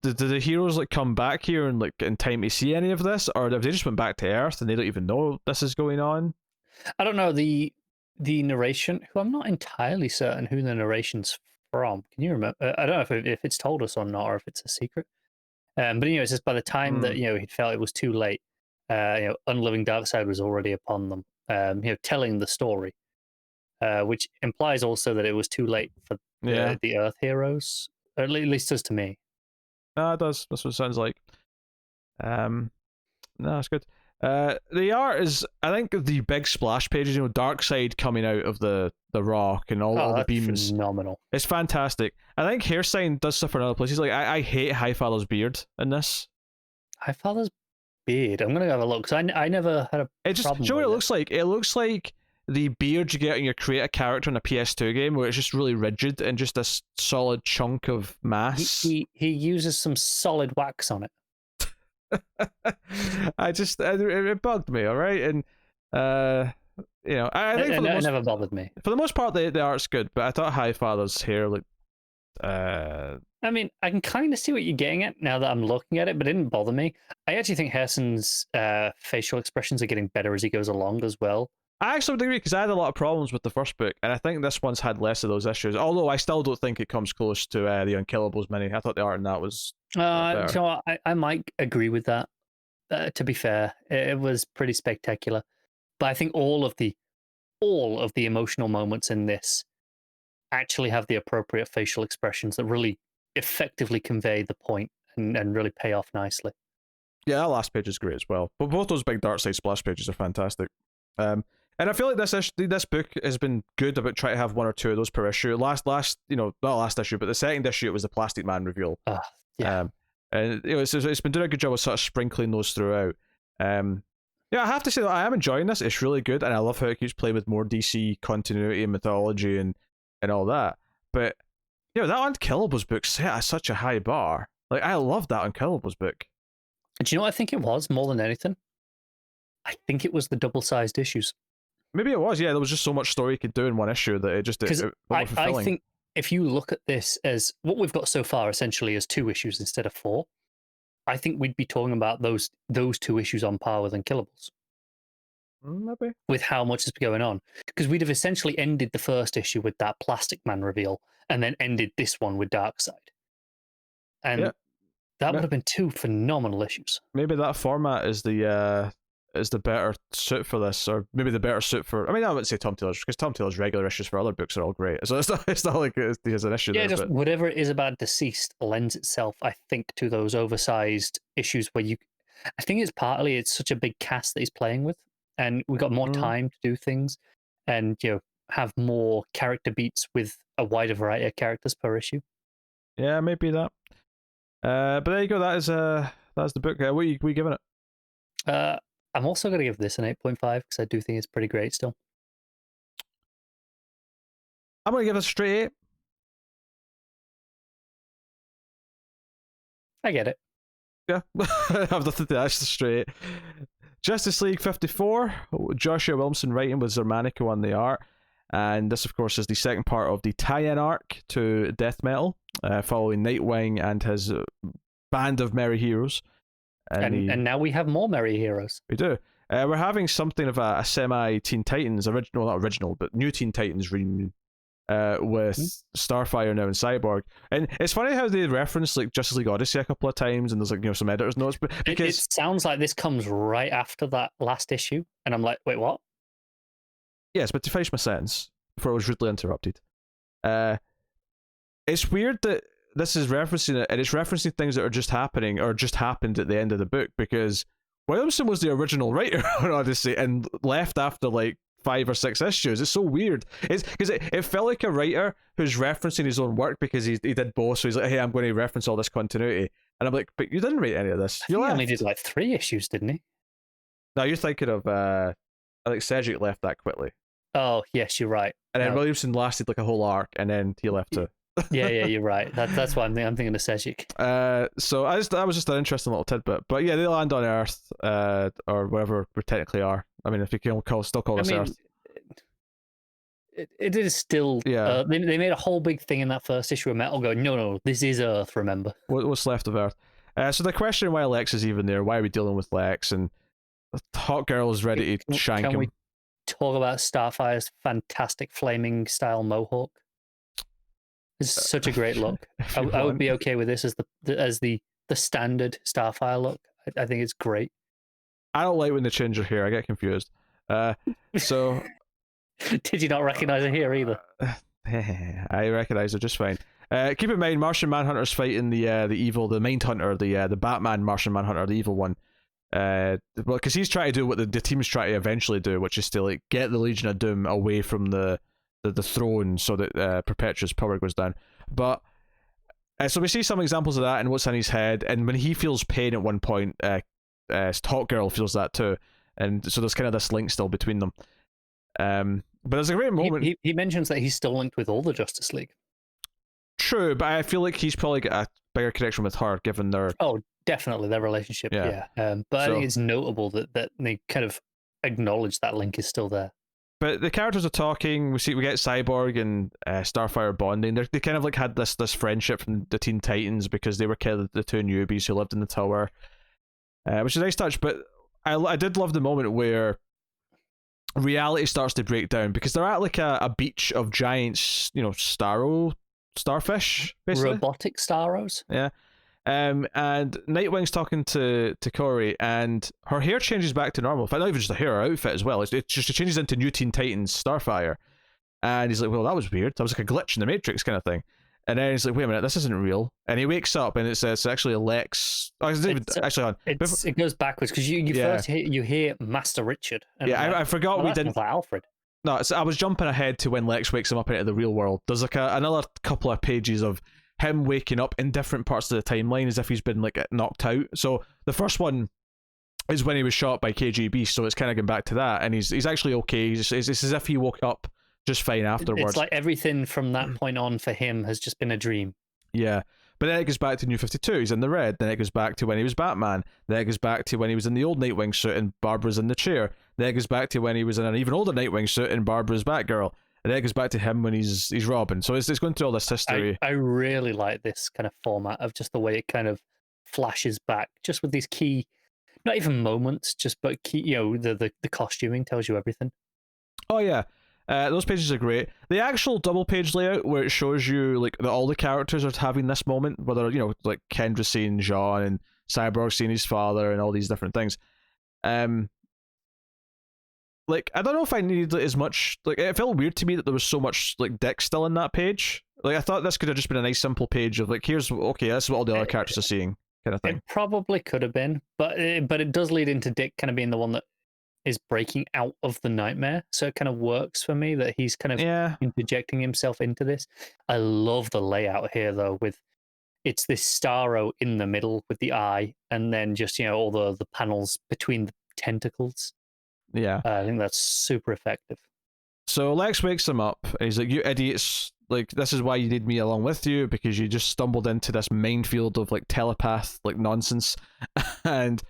do the heroes like come back here and like in time to see any of this, or have they just went back to Earth and they don't even know this is going on? I don't know. The narration, who I'm not entirely certain who the narration's from. Can you remember? I don't know if it's told us or not, or if it's a secret. But it's just by the time that he felt it was too late, unliving Darkseid was already upon them. Telling the story, which implies also that it was too late for the Earth heroes, or at least as to me. No, it does. That's what it sounds like. No, that's good. The art is, I think, the big splash pages. Darkseid coming out of the rock and all the beams. Phenomenal. It's fantastic. I think Hairsine does stuff for another place. He's like, I hate Highfather's beard in this. Highfather's beard. I'm gonna have a look because I never had a problem. Show what it looks like. It looks like the beard you get when you create a character in a PS2 game, where it's just really rigid and just this solid chunk of mass. He uses some solid wax on it. It bugged me, all right, and I think it never bothered me. For the most part, the art's good, but I thought Highfather's hair looked. I mean, I can kind of see what you're getting at now that I'm looking at it, but it didn't bother me. I actually think Hairsine's facial expressions are getting better as he goes along as well. I actually would agree, because I had a lot of problems with the first book, and I think this one's had less of those issues. Although I still don't think it comes close to the Unkillables mini. I thought the art in that was. I might agree with that. To be fair, it was pretty spectacular, but I think all of the emotional moments in this actually have the appropriate facial expressions that really effectively convey the point and really pay off nicely. Yeah, that last page is great as well. But both those big Darkseid splash pages are fantastic. And I feel like this book has been good about trying to have one or two of those per issue. Not last issue, but the second issue, it was the Plastic Man reveal. Yeah. And it's been doing a good job of sort of sprinkling those throughout. I have to say that I am enjoying this. It's really good, and I love how it keeps playing with more DC continuity and mythology and all that. But that Unkillables book set at such a high bar. Like, I love that Unkillables book. Do you know what I think it was more than anything? I think it was the double-sized issues. Maybe it was, yeah. There was just so much story you could do in one issue that it just... I think if you look at this as... What we've got so far, essentially, as 2 issues instead of 4, I think we'd be talking about those 2 issues on par with Unkillables. Maybe. With how much has been going on. Because we'd have essentially ended the first issue with that Plastic Man reveal, and then ended this one with Darkseid. And that would have been 2 phenomenal issues. Maybe that format is the better suit for this, or maybe the better suit for... I mean, I wouldn't say Tom Taylor's, because Tom Taylor's regular issues for other books are all great. So it's not like there's an issue there. Just whatever it is about DCeased lends itself, I think, to those oversized issues where I think it's such a big cast that he's playing with, and we've got more time to do things, and have more character beats with a wider variety of characters per issue. Yeah, maybe that. But there you go. That's the book. What are you giving it? I'm also going to give this an 8.5 because I do think it's pretty great still. I'm going to give it a straight 8. I get it. Yeah, I've nothing to add. Just straight 8. Justice League 54, Joshua Williamson writing with Xermanico on the art. And this, of course, is the second part of the tie-in arc to Death Metal, following Nightwing and his band of merry heroes. And now we have more merry heroes. We do. We're having something of a semi-Teen Titans, not original, but new Teen Titans reunion with Starfire now and Cyborg. And it's funny how they reference like Justice League Odyssey a couple of times, and there's some editor's notes. But because it sounds like this comes right after that last issue, and I'm like, wait, what? Yes, but to finish my sentence before I was rudely interrupted, it's weird that this is referencing it, and it's referencing things that are just happening or just happened at the end of the book, because Williamson was the original writer on Odyssey and left after like 5 or 6 issues. It's so weird. It's because it felt like a writer who's referencing his own work because he did both. So he's like, hey, I'm going to reference all this continuity. And I'm like, but you didn't write any of this. I think he only did like 3 issues, didn't he? No, you're thinking of I think Cedric left that quickly. Oh yes, you're right. And then Williamson lasted like a whole arc, and then he left too. yeah, you're right. That's why I'm thinking of Cedric. So that was just an interesting little tidbit. But yeah, they land on Earth, or wherever we technically are. I mean, if you can still call this Earth. It is still. Yeah. They made a whole big thing in that first issue of Metal going, no, this is Earth, remember. What's left of Earth. So the question why Lex is even there, why are we dealing with Lex? And Hot Girl is ready to shank him. Can we talk about Starfire's fantastic flaming style mohawk? It's such a great look. I would be okay with this as the standard Starfire look. I think it's great. I don't like when they change her hair. I get confused. So... Did you not recognize her here either? I recognize her just fine. Keep in mind, Martian Manhunter's fighting the evil, the Mindhunter, the Batman Martian Manhunter, the evil one. Well, because he's trying to do what the team's trying to eventually do, which is to like get the Legion of Doom away from the throne, so that Perpetua's power goes down. But so we see some examples of that and what's in his head. And when he feels pain at one point, Hot Girl feels that too, and so there's kind of this link still between them. But there's a great moment. He mentions that he's still linked with all the Justice League. True, but I feel like he's probably got a bigger connection with her, given their... Oh, definitely, their relationship, yeah. But I think it's notable that they kind of acknowledge that link is still there. But the characters are talking, we get Cyborg and Starfire bonding. They kind of like had this friendship from the Teen Titans because they were kind of the two newbies who lived in the tower, which is a nice touch. But I did love the moment where reality starts to break down because they're at like a beach of giant, starfish, basically. Robotic starros. Yeah. And Nightwing's talking to Corey, and her hair changes back to normal. In fact, not even just the hair, her outfit as well. It changes into New Teen Titans Starfire. And he's like, well, that was weird. That was like a glitch in the Matrix kind of thing. And then he's like, wait a minute, this isn't real. And he wakes up, and it's actually Lex. Oh, it goes backwards because you first hear Master Richard. And I forgot we didn't. Like Alfred. No, so I was jumping ahead to when Lex wakes him up into the real world. There's like another couple of pages of him waking up in different parts of the timeline as if he's been like knocked out. So the first one is when he was shot by KGB, so it's kind of going back to that, and he's actually okay. It's as if he woke up just fine afterwards. It's like everything from that point on for him has just been a dream. Yeah. But then it goes back to New 52, he's in the red. Then it goes back to when he was Batman. Then it goes back to when he was in the old Nightwing suit and Barbara's in the chair. Then it goes back to when he was in an even older Nightwing suit and Barbara's Batgirl. And then it goes back to him when he's Robin. So it's going through all this history. I really like this kind of format of just the way it kind of flashes back, just with these key, not even moments, but key, the costuming tells you everything. Oh yeah. Those pages are great. The actual double page layout where it shows you like that all the characters are having this moment, whether like Kendra seeing Jean and Cyborg seeing his father and all these different things. Like I don't know if I needed as much. Like it felt weird to me that there was so much like Dick still in that page. Like I thought this could have just been a nice simple page of like this is what all the other characters are seeing kind of thing. It probably could have been, but it does lead into Dick kind of being the one that is breaking out of the nightmare, so it kind of works for me that he's kind of interjecting himself into this. I love the layout here though, with it's this Starro in the middle with the eye, and then just all the panels between the tentacles. Yeah, I think that's super effective. So Lex wakes him up, and he's like, "You idiots! Like this is why you need me along with you, because you just stumbled into this minefield of like telepath like nonsense," and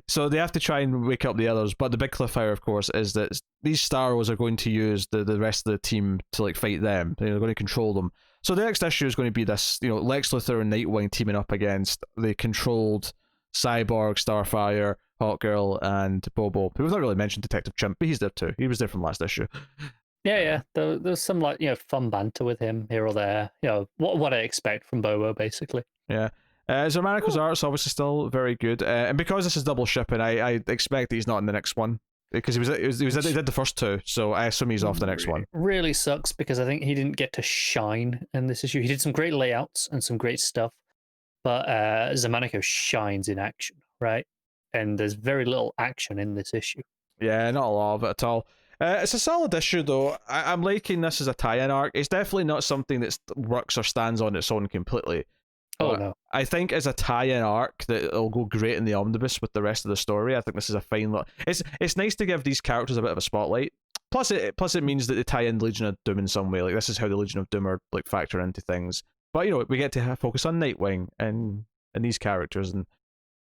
so they have to try and wake up the others. But the big cliffhanger, of course, is that these Starros are going to use the rest of the team to like fight them. They're going to control them. So the next issue is going to be this, Lex Luthor and Nightwing teaming up against the controlled Cyborg, Starfire, Hawkgirl, and Bobo. We've not really mentioned Detective Chimp, but he's there too. He was there from last issue. Yeah. There's some like fun banter with him here or there. What I expect from Bobo, basically. Yeah. Xermanico's art's obviously still very good, and because this is double shipping, I expect that he's not in the next one because he did the first two, so I assume he's off the next one. Really sucks because I think he didn't get to shine in this issue. He did some great layouts and some great stuff, but Xermanico shines in action, right? And there's very little action in this issue. Yeah, not a lot of it at all. It's a solid issue though. I'm liking this as a tie-in arc. It's definitely not something that works or stands on its own completely. Oh But no. I think as a tie-in arc that it'll go great in the omnibus with the rest of the story. I think this is a fine look. It's nice to give these characters a bit of a spotlight. Plus it means that they tie in the Legion of Doom in some way. Like this is how the Legion of Doom are like factor into things. But we get to focus on Nightwing and these characters and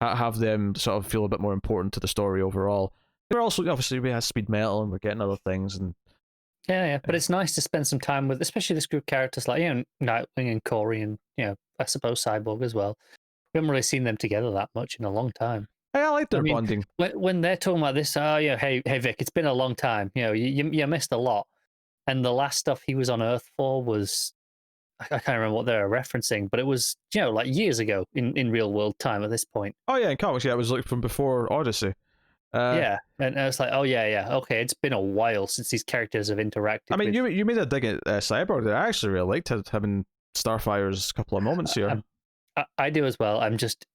have them sort of feel a bit more important to the story overall. We're also obviously we have Speed Metal and we're getting other things and Yeah. But it's nice to spend some time with, especially this group of characters like Nightwing and Corey and I suppose Cyborg as well. We haven't really seen them together that much in a long time. I like their bonding. When they're talking about this, hey Vic, it's been a long time. You missed a lot, and the last stuff he was on Earth for was I can't remember what they were referencing, but it was like years ago in real world time at this point. Oh yeah, in comics, it was like from before Odyssey. Yeah, and I was like, oh yeah, okay, it's been a while since these characters have interacted. I mean, you made a dig at Cyborg there. I actually really liked having Starfire's couple of moments here. I do as well. I'm just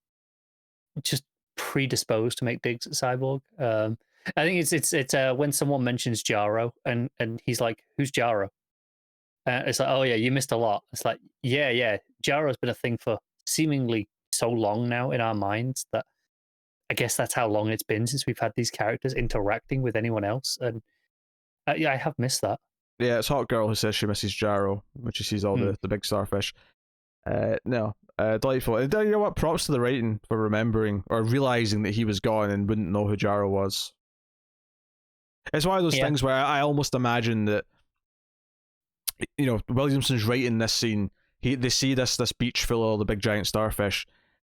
predisposed to make digs at Cyborg. I think it's when someone mentions Jarro and he's like, who's Jarro? It's like, oh yeah, you missed a lot. It's like, yeah, Jarro's been a thing for seemingly so long now in our minds that I guess that's how long it's been since we've had these characters interacting with anyone else, and I have missed that. Yeah, it's Hot Girl who says she misses Jarro when she sees all the big starfish. Delightful. And you know what? Props to the writing for remembering or realizing that he was gone and wouldn't know who Jarro was. It's one of those things where I almost imagine that Williamson's writing this scene. They see this beach full of all the big giant starfish,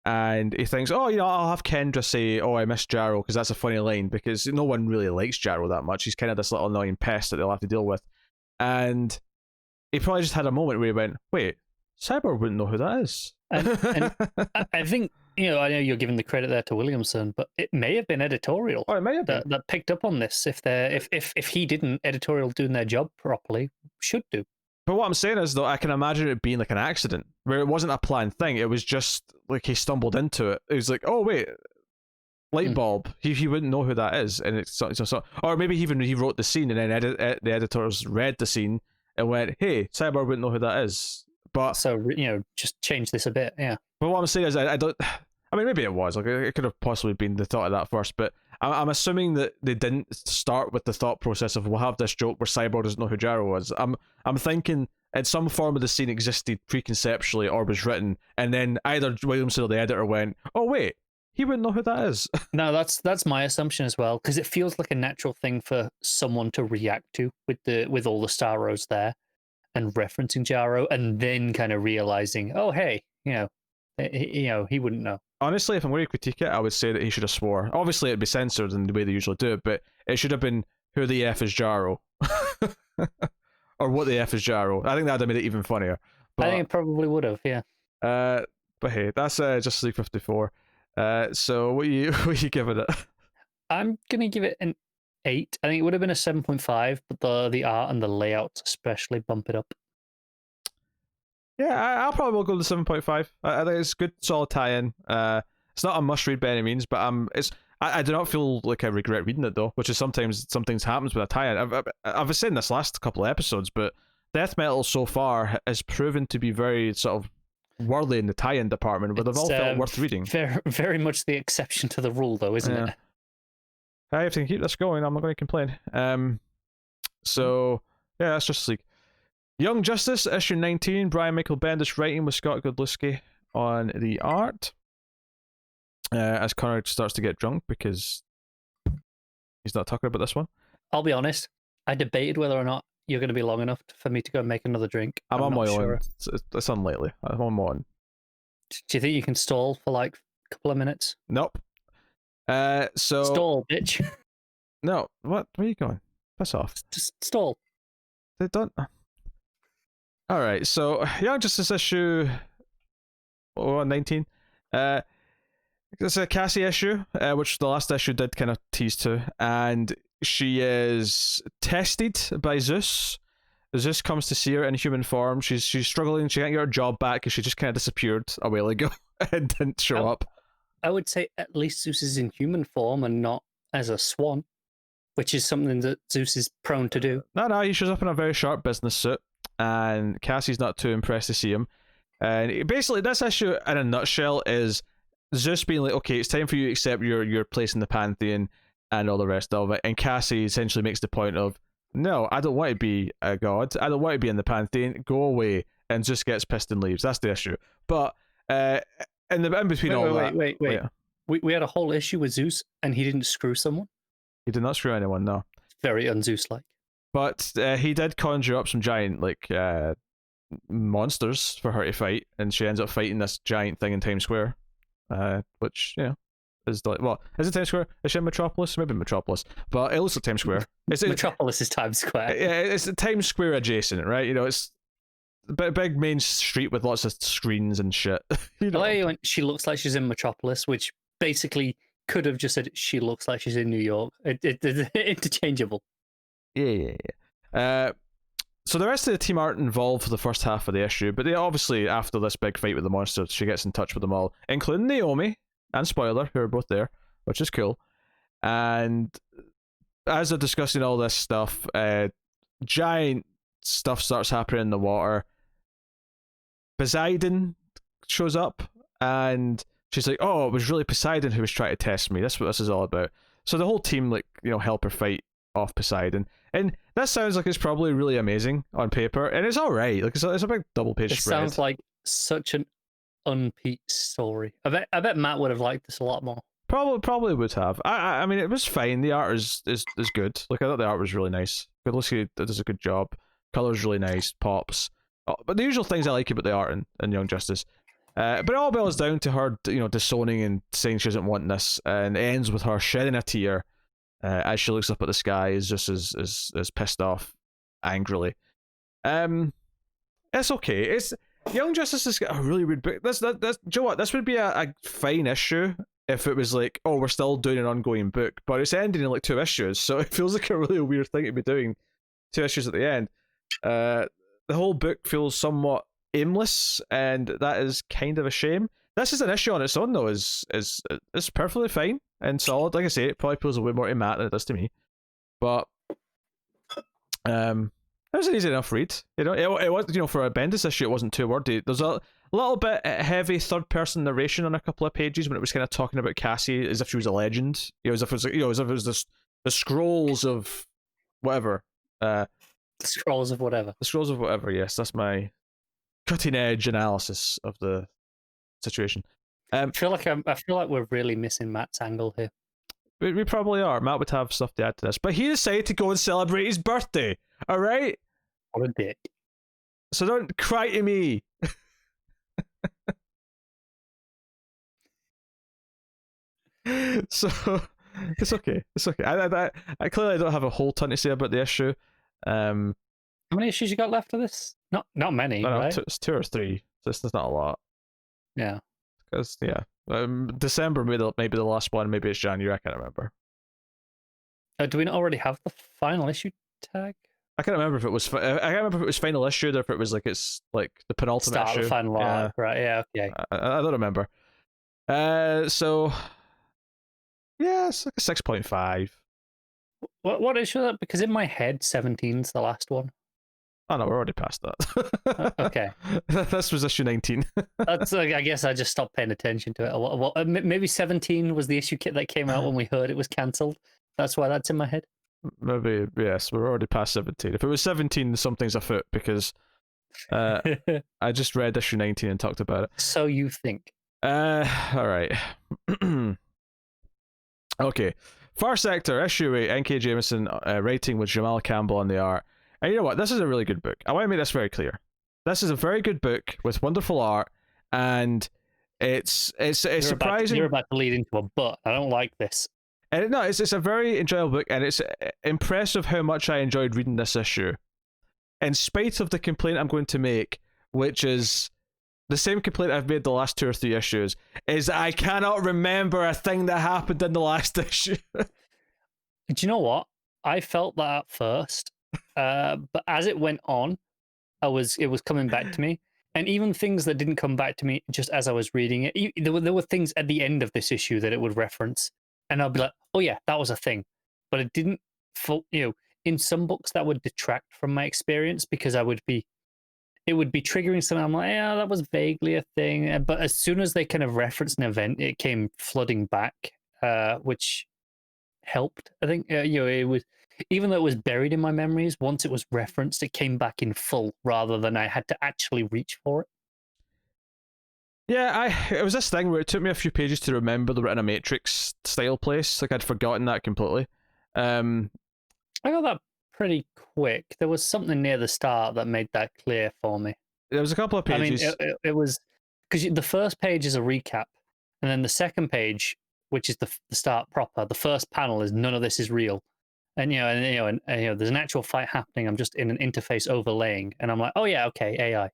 and he thinks, I'll have Kendra say, "Oh, I miss Jarro," because that's a funny line. Because no one really likes Jarro that much. He's kind of this little annoying pest that they'll have to deal with, and he probably just had a moment where he went, "Wait, Cyborg wouldn't know who that is." And I think I know you're giving the credit there to Williamson, but it may have been editorial. Oh, it may have been that picked up on this. If he didn't, editorial doing their job properly should do. But what I'm saying is, though, I can imagine it being like an accident where it wasn't a planned thing. It was just like he stumbled into it. It was like, oh wait, light bulb. He wouldn't know who that is, and it's so. Or maybe even he wrote the scene and then the editors read the scene and went, "Hey, Cyborg wouldn't know who that is." But so just change this a bit, yeah. But what I'm saying is, I don't. I mean, maybe it was like it could have possibly been the thought of that first, but I'm assuming that they didn't start with the thought process of we'll have this joke where Cyborg doesn't know who Jarro was. I'm thinking in some form of the scene existed preconceptually or was written, and then either Williamson or the editor went, "Oh wait, he wouldn't know who that is." No, that's my assumption as well, because it feels like a natural thing for someone to react to with all the Starros there and referencing Jarro, and then kind of realizing, oh hey, he wouldn't know. Honestly, if I'm going to critique it, I would say that he should have swore. Obviously, it'd be censored in the way they usually do it, but it should have been, "Who the F is Jarro?" Or "What the F is Jarro?" I think that'd have made it even funnier. But, I think it probably would have, yeah. But hey, that's Justice League 54. So what you giving it? I'm gonna give it an 8. I think it would have been a 7.5, but the art and the layout especially bump it up. Yeah, I'll probably go to 7.5. I think it's good, solid tie-in. It's not a must-read by any means, but I do not feel like I regret reading it though, which is sometimes happens with a tie-in. I've said this last couple of episodes, but Death Metal so far has proven to be very sort of worthy in the tie-in department, but they've all felt worth reading. Very, very much the exception to the rule, though, isn't it? I have to keep this going. I'm not going to complain. So yeah, that's Justice League. Young Justice, issue 19, Brian Michael Bendis writing with Scott Godlewski on the art. As Connor starts to get drunk because he's not talking about this one. I'll be honest, I debated whether or not you're going to be long enough for me to go and make another drink. I'm on my own. It's unlikely. I'm on my own. Do you think you can stall for like a couple of minutes? Nope. So stall, bitch. No, what? Where are you going? Piss off. Just stall. They don't. All right, so Young Justice issue 19. It's a Cassie issue, which the last issue did kind of tease to, and she is tested by Zeus. Zeus comes to see her in human form. She's struggling. She can't get her job back because she just kind of disappeared a while ago and didn't show up. I would say at least Zeus is in human form and not as a swan, which is something that Zeus is prone to do. No, he shows up in a very sharp business suit, and Cassie's not too impressed to see him. And basically, this issue in a nutshell is Zeus being like, okay, it's time for you to accept your place in the pantheon and all the rest of it. And Cassie essentially makes the point of, no, I don't want to be a god. I don't want to be in the pantheon. Go away. And Zeus gets pissed and leaves. That's the issue. But in between all that, wait. yeah. We had a whole issue with Zeus, and he didn't screw someone. He did not screw anyone, no. Very un-Zeus-like. But he did conjure up some giant monsters for her to fight, and she ends up fighting this giant thing in Times Square, which is like, well, is it Times Square? Is she in Metropolis? Maybe Metropolis, but it looks like Times Square. Metropolis is Times Square. Yeah, it's Times Square adjacent, right? It's a big main street with lots of screens and shit. She looks like she's in Metropolis, which basically could have just said she looks like she's in New York. It's interchangeable. Yeah. So the rest of the team aren't involved for the first half of the issue, but they obviously, after this big fight with the monsters, she gets in touch with them all, including Naomi and Spoiler, who are both there, which is cool. And as they're discussing all this stuff, giant stuff starts happening in the water. Poseidon shows up, and she's like, oh, it was really Poseidon who was trying to test me. That's what this is all about. So the whole team, help her fight off Poseidon. And that sounds like it's probably really amazing on paper, and it's all right. It's a big double-page spread. It sounds like such an un-Pete story. I bet Matt would have liked this a lot more. Probably would have. I mean, it was fine. The art is good. I thought the art was really nice. Godlewski does a good job. Color's really nice. Pops. But the usual things I like about the art in Young Justice. But it all boils down to her, disowning and saying she doesn't want this, and it ends with her shedding a tear as she looks up at the sky, is just as pissed off, angrily. It's okay. It's Young Justice is a really weird book. Do you know what? This would be a fine issue if it was like, oh, we're still doing an ongoing book, but it's ending in 2 issues, so it feels like a really weird thing to be doing 2 issues at the end. The whole book feels somewhat aimless, and that is kind of a shame. This is an issue on its own, though. Is perfectly fine and solid. Like I say, it probably feels a way more to Matt than it does to me, but it was an easy enough read. It was, for a Bendis issue, it wasn't too wordy. There's a little bit heavy third-person narration on a couple of pages when it was kind of talking about Cassie as if she was a legend, as if it was the scrolls of whatever. The scrolls of whatever. The scrolls of whatever. Yes, that's my cutting-edge analysis of the situation. I feel like we're really missing Matt's angle here. We probably are. Matt would have stuff to add to this, but he decided to go and celebrate his birthday. All right. What a dick. So don't cry to me. So it's okay. It's okay. I clearly don't have a whole ton to say about the issue. How many issues you got left of this? Not many, right? It's 2 or 3. So it's not a lot. Yeah. Because December maybe the last one. Maybe it's January. I can't remember. Do we not already have the final issue tag? I can't remember if it was. I can't remember if it was final issue or if it was it's the penultimate Start issue. Of the final arc, right? Yeah. Okay. I don't remember. So yeah, it's like a 6.5. What issue is that? Because in my head, 17's the last one. Oh no, we're already past that. Okay. This was issue 19. That's I guess I just stopped paying attention to it. Well, maybe 17 was the issue kit that came out when we heard it was cancelled. That's why that's in my head. Maybe, yes, we're already past 17. If it was 17, something's afoot, because I just read issue 19 and talked about it. So you think. Alright. Okay. Far Sector, issue 8, N.K. Jemisin, writing with Jamal, Campbell on the art. And you know what? This is a really good book. I want to make this very clear. This is a very good book with wonderful art, and it's surprising. You're about to lead into a but. I don't like this. And no, it's a very enjoyable book, and it's impressive how much I enjoyed reading this issue. In spite of the complaint I'm going to make, which is the same complaint I've made the last 2 or 3 issues, is I cannot remember a thing that happened in the last issue. Do you know what? I felt that at first, but as it went on, it was coming back to me. And even things that didn't come back to me just as I was reading it, there were things at the end of this issue that it would reference. And I'll be like, oh yeah, that was a thing. But it didn't, in some books that would detract from my experience because I would be it would be triggering something. I'm like, yeah, that was vaguely a thing. But as soon as they kind of referenced an event, it came flooding back, which helped. I think it was, even though it was buried in my memories, once it was referenced, it came back in full rather than I had to actually reach for it. Yeah, it was this thing where it took me a few pages to remember they were in a Matrix style place. Like I'd forgotten that completely. I got that pretty quick. There was something near the start that made that clear for me. There was a couple of pages. I mean, it was because the first page is a recap, and then the second page, which is the start proper, the first panel is none of this is real, and there's an actual fight happening. I'm just in an interface overlaying, and I'm like, oh yeah, okay, AI.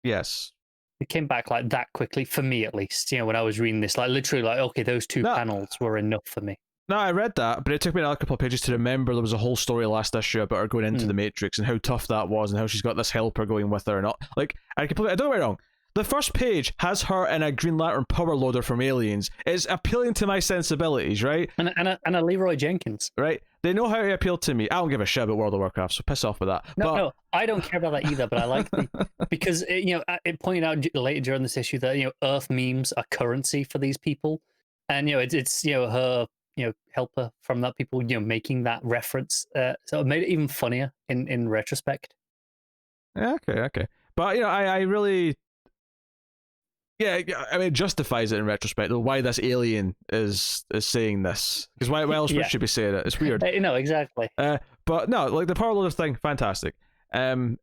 Yes. It came back like that quickly for me, at least. When I was reading this, like literally, like okay, those two panels were enough for me. No, I read that, but it took me another couple of pages to remember there was a whole story last issue about her going into the Matrix and how tough that was and how she's got this helper going with her and all. Like, don't get me wrong. The first page has her in a Green Lantern power loader from Aliens. It's appealing to my sensibilities, right? And a Leroy Jenkins. Right? They know how to appeal to me. I don't give a shit about World of Warcraft, so piss off with that. No, I don't care about that either, but I like because it pointed out later during this issue that Earth memes are currency for these people. And it's her helper from that people making that reference, so it made it even funnier in retrospect. Yeah, okay, but I really, I mean, it justifies it in retrospect though why this alien is saying this, because why else would she be saying it? It's weird. No, exactly. But no, like the power loader thing, fantastic. And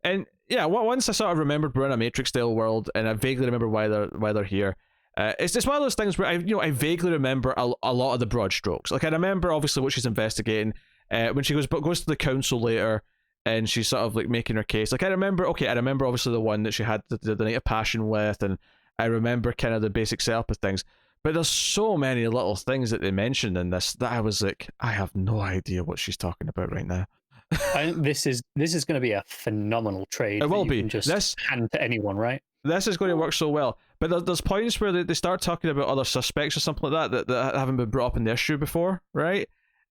yeah, once I sort of remembered we're in a Matrix style world, and I vaguely remember why they're here. It's just one of those things where I vaguely remember a lot of the broad strokes. Like I remember obviously what she's investigating when she goes to the council later, and she's sort of like making her case. Like I remember obviously the one that she had the Night of Passion with, and I remember kind of the basic setup of things. But there's so many little things that they mentioned in this that I was like, I have no idea what she's talking about right now. I think this is going to be a phenomenal trade. It will be. Just hand to anyone, right? This is going to work so well. But there's points where they start talking about other suspects or something like that haven't been brought up in the issue before, right?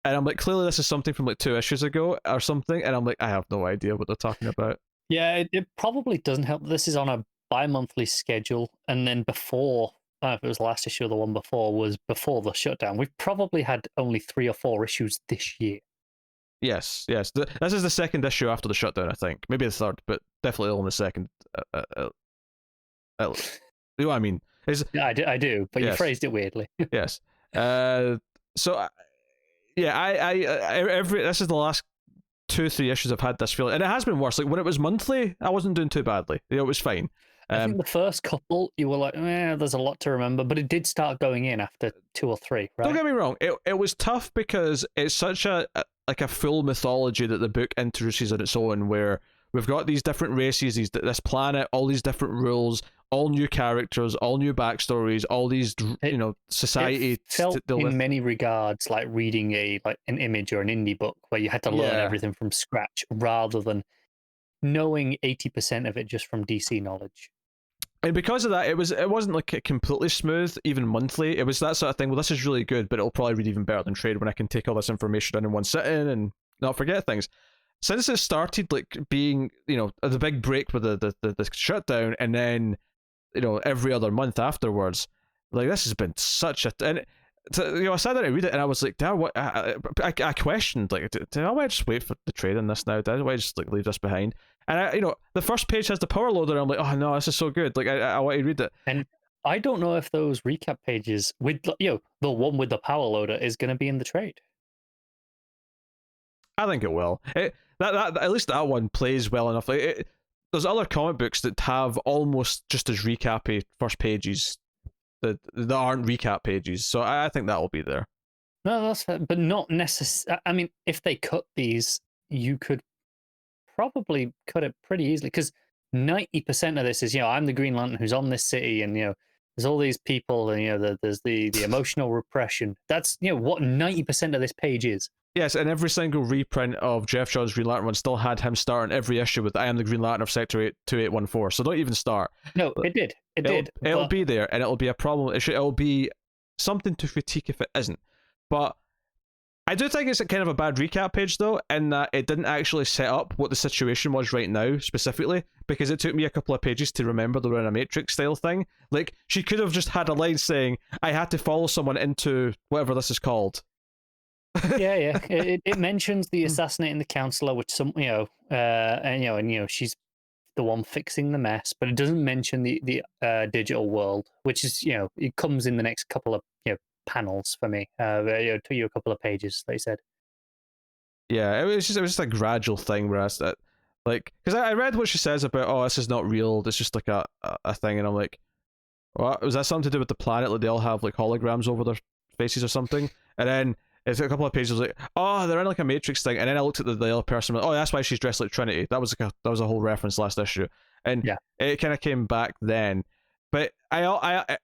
And I'm like, clearly this is something from like 2 issues ago or something. And I'm like, I have no idea what they're talking about. Yeah, it probably doesn't help. This is on a bi-monthly schedule. And then before, I don't know if it was the last issue or the one before, was before the shutdown. We've probably had only 3 or 4 issues this year. Yes. This is the second issue after the shutdown, I think. Maybe the third, but definitely only the second. You know what I mean? Yeah, I do, but yes. You phrased it weirdly. Yes. So, this is the last 2-3 issues I've had this feeling, and it has been worse. Like when it was monthly, I wasn't doing too badly. It was fine. I think the first couple, you were like, there's a lot to remember, but it did start going in after 2 or 3, right? Don't get me wrong. It was tough because it's such a full mythology that the book introduces on its own, where we've got these different races, this planet, all these different rules, all new characters, all new backstories, all these society. It felt in many regards like reading an image or an indie book where you had to learn everything from scratch rather than knowing 80% of it just from DC knowledge. And because of that, it wasn't like completely smooth, even monthly. It was that sort of thing. Well, this is really good, but it'll probably read even better than trade when I can take all this information in one sitting and not forget things. Since it started like being, the big break with the shutdown, and then, every other month afterwards, like this has been such a. And I sat there to read it, and I was like, what? I questioned, like, did I just wait for the trade on this now? Did I just like leave this behind? And the first page has the power loader, and I'm like, oh no, this is so good. Like, I want to read it. And I don't know if those recap pages with the one with the power loader is going to be in the trade. I think it will. That at least that one plays well enough. Like, there's other comic books that have almost just as recappy first pages that aren't recap pages, so I think that will be there. No, that's fair, but not necessarily. I mean, if they cut these, you could probably cut it pretty easily, because 90% of this is, I'm the Green Lantern who's on this city, and there's all these people, and there's the emotional repression. That's what 90% of this page is. Yes, and every single reprint of Jeff Johns' Green Lantern one still had him starting every issue with "I am the Green Lantern of Sector 2814." So don't even start. No, it did. It'll be there, and it'll be a problem. It'll be something to critique if it isn't. But I do think it's a kind of a bad recap page, though, in that it didn't actually set up what the situation was right now, specifically, because it took me a couple of pages to remember they were in a Matrix style thing. Like, she could have just had a line saying, I had to follow someone into whatever this is called. Yeah. It mentions the assassinating the counselor, which and she's the one fixing the mess, but it doesn't mention the digital world, which is, it comes in the next couple of panels for me. To you a couple of pages, they said. Yeah, it was just a gradual thing where because I read what she says about, oh, this is not real, it's just like a thing, and I'm like, what? Was that something to do with the planet? Like they all have like holograms over their faces or something? And then it's a couple of pages like, oh, they're in like a Matrix thing, and then I looked at the other person, like, oh, that's why she's dressed like Trinity. That was a whole reference last issue, and yeah, it kind of came back then. But I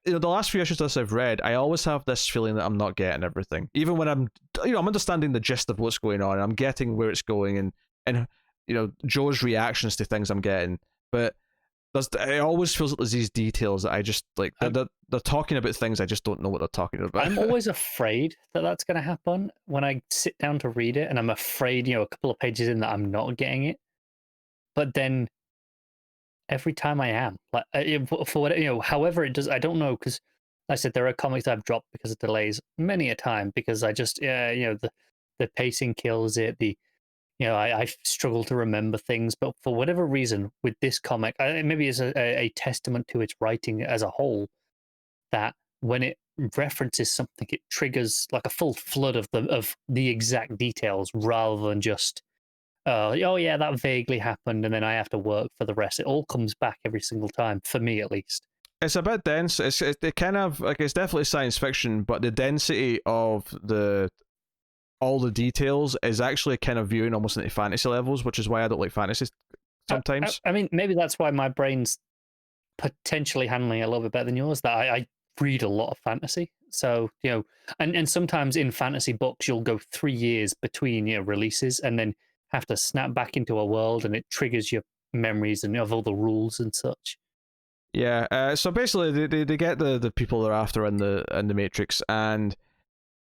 the last few issues of this I've read, I always have this feeling that I'm not getting everything, even when I'm understanding the gist of what's going on, and I'm getting where it's going, and Joe's reactions to things I'm getting, but it always feels like there's these details that I just like. They're talking about things I just don't know what they're talking about. I'm always afraid that that's going to happen when I sit down to read it, and I'm afraid, a couple of pages in that I'm not getting it. But then every time I am, like for what however it does, I don't know, because like I said, there are comics I've dropped because of delays many a time, because I just the pacing kills it. I struggle to remember things, but for whatever reason, with this comic, maybe it's a testament to its writing as a whole, that when it references something, it triggers like a full flood of the exact details, rather than just, oh yeah, that vaguely happened, and then I have to work for the rest. It all comes back every single time, for me at least. It's a bit dense. It kind of like, it's definitely science fiction, but the density of all the details is actually kind of viewing almost into fantasy levels, which is why I don't like fantasy sometimes. I mean, maybe that's why my brain's potentially handling it a little bit better than yours, that I read a lot of fantasy. So, and sometimes in fantasy books, you'll go 3 years between, releases, and then have to snap back into a world, and it triggers your memories and of all the rules and such. Yeah, so basically they get the people they're after in the Matrix, and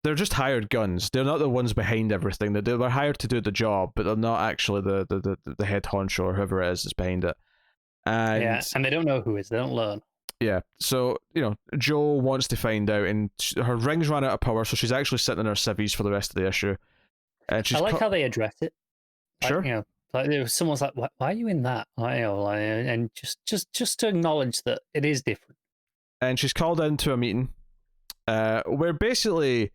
they're just hired guns. They're not the ones behind everything. They're hired to do the job, but they're not actually the head honcho or whoever it is that's behind it. And they don't know who it is. They don't learn. Yeah, so, Joe wants to find out, and her rings ran out of power, so she's actually sitting in her civvies for the rest of the issue. And I like how they address it. Sure. Like, someone's like, why are you in that? And just to acknowledge that it is different. And she's called into a meeting where basically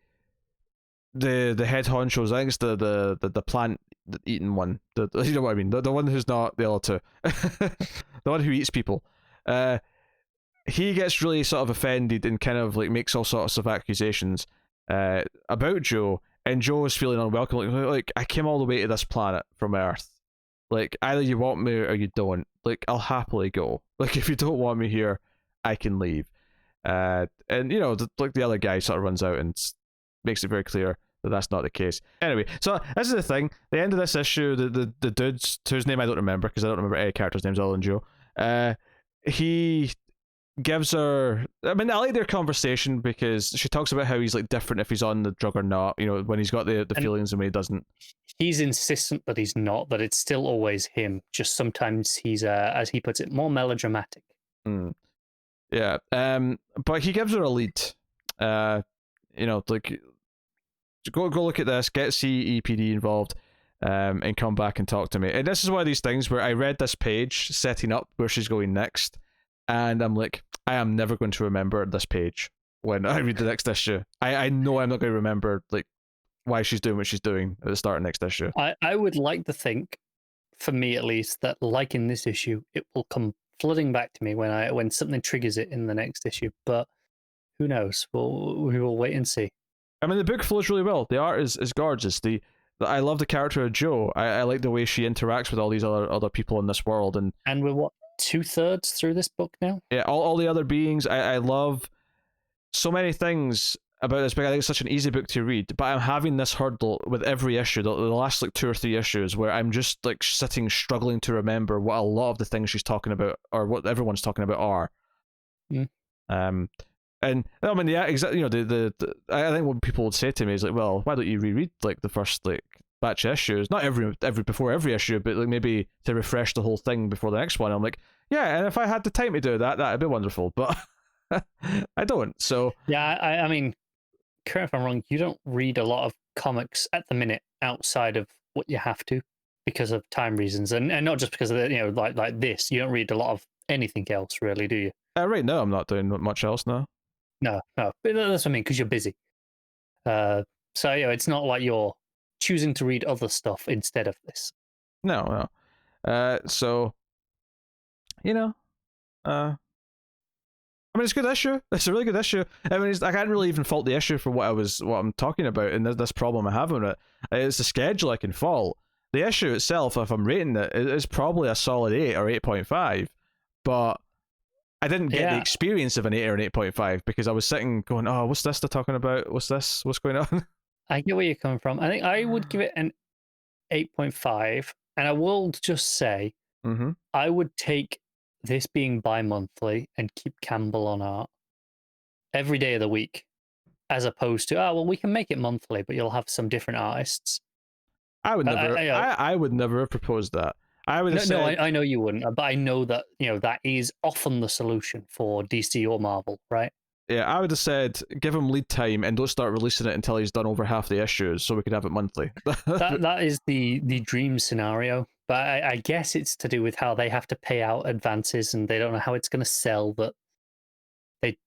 the head honchos, I think it's the plant eating one, you know what I mean, the one who's not the other two, the one who eats people, he gets really sort of offended and kind of like makes all sorts of accusations about Joe, and Joe is feeling unwelcome, like I came all the way to this planet from Earth, like either you want me or you don't, like I'll happily go, like if you don't want me here I can leave. And the other guy sort of runs out and makes it very clear that that's not the case. Anyway, so this is the thing. The end of this issue, the dude's, whose name I don't remember, because I don't remember any character's names other than Joe, he gives her, I mean, I like their conversation, because she talks about how he's like different if he's on the drug or not, when he's got the feelings and when he doesn't. He's insistent that he's not, that it's still always him, just sometimes he's, as he puts it, more melodramatic. Yeah, but he gives her a lead, like, go look at this, get CEPD involved, and come back and talk to me. And this is one of these things where I read this page setting up where she's going next, and I'm like, I am never going to remember this page when I read the next issue. I know I'm not going to remember like why she's doing what she's doing at the start of next issue. I would like to think, for me at least, that like in this issue, it will come flooding back to me when something triggers it in the next issue. But who knows? We will wait and see. I mean, the book flows really well. The art is gorgeous. I love the character of Joe. I like the way she interacts with all these other people in this world. And we're what, 2/3 through this book now? Yeah, all the other beings. I love so many things about this book. I think it's such an easy book to read, but I'm having this hurdle with every issue, the last like 2 or 3 issues, where I'm just like sitting struggling to remember what a lot of the things she's talking about or what everyone's talking about are. And I mean, yeah, exactly. You know, the I think what people would say to me is like, well, why don't you reread like the first like batch of issues? Not every before every issue, but like maybe to refresh the whole thing before the next one. I'm like, yeah, and if I had the time to do that, that'd be wonderful. But I don't. So yeah, I mean, correct if I'm wrong. You don't read a lot of comics at the minute outside of what you have to because of time reasons, and not just because of the, like this. You don't read a lot of anything else, really, do you? right now, I'm not doing much else now. No, but that's what I mean, because you're busy. So it's not like you're choosing to read other stuff instead of this. No. So, I mean, it's a good issue. It's a really good issue. I mean, I can't really even fault the issue for what I'm talking about, and this problem I have on it. It's the schedule I can fault. The issue itself, if I'm rating it, is probably a solid 8 or 8.5, but I didn't get the experience of an 8 or an 8.5 because I was sitting going, oh, what's this they're talking about? What's this? What's going on? I get where you're coming from. I think I would give it an 8.5, and I will just say, I would take this being bi-monthly and keep Campbell on art every day of the week, as opposed to, we can make it monthly, but you'll have some different artists. I would never. I would never have proposed that. I would have said, no, I know you wouldn't, but I know that that is often the solution for DC or Marvel, right? Yeah, I would have said give him lead time and don't start releasing it until he's done over half the issues, so we could have it monthly. that is the dream scenario, but I guess it's to do with how they have to pay out advances and they don't know how it's going to sell. That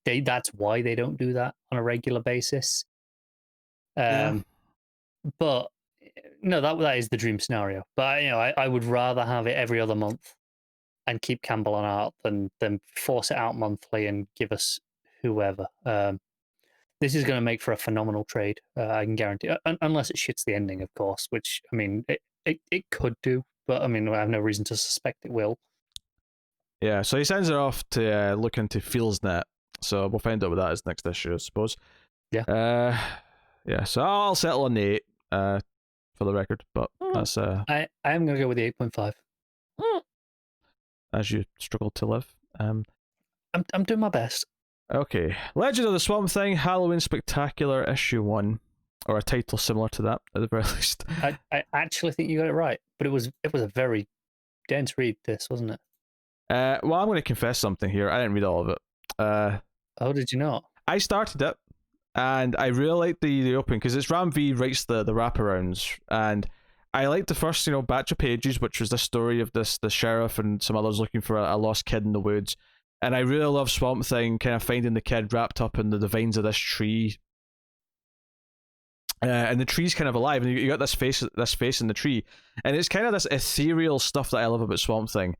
they that's why they don't do that on a regular basis. But no, that is the dream scenario. But I would rather have it every other month and keep Campbell on art than force it out monthly and give us whoever. This is going to make for a phenomenal trade. I can guarantee, unless it shits the ending, of course. Which I mean, it could do, but I mean, I have no reason to suspect it will. Yeah, so he sends her off to look into FeelsNet. So we'll find out what that is next issue, I suppose. Yeah. Yeah. So I'll settle on the 8. For the record, but that's I am gonna go with the 8.5. As you struggle to live. I'm doing my best. Okay, Legend of the Swamp Thing, Halloween Spectacular issue 1, or a title similar to that at the very least. I actually think you got it right, but it was a very dense read. This wasn't it? Well, I'm going to confess something here. I didn't read all of it. Oh, did you not? I started it. And I really like the opening because it's Ram V writes the wraparounds, and I liked the first batch of pages, which was the story of the sheriff and some others looking for a lost kid in the woods, and I really love Swamp Thing kind of finding the kid wrapped up in the vines of this tree, and the tree's kind of alive, and you got this face in the tree, and it's kind of this ethereal stuff that I love about Swamp Thing,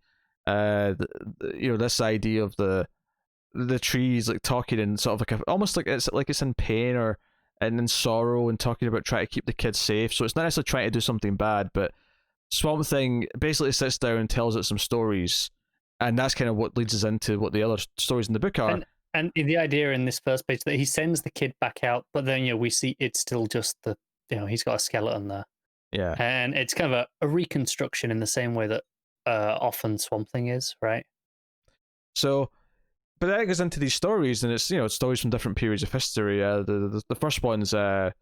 this idea of the trees like talking in sort of almost like it's in pain or and in sorrow and talking about trying to keep the kids safe. So it's not necessarily trying to do something bad, but Swamp Thing basically sits down and tells it some stories, and that's kind of what leads us into what the other stories in the book are. And the idea in this first page that he sends the kid back out, but then we see it's still just he's got a skeleton there. Yeah, and it's kind of a reconstruction in the same way that often Swamp Thing is, right? So. But then it goes into these stories, and it's it's stories from different periods of history. The first one's the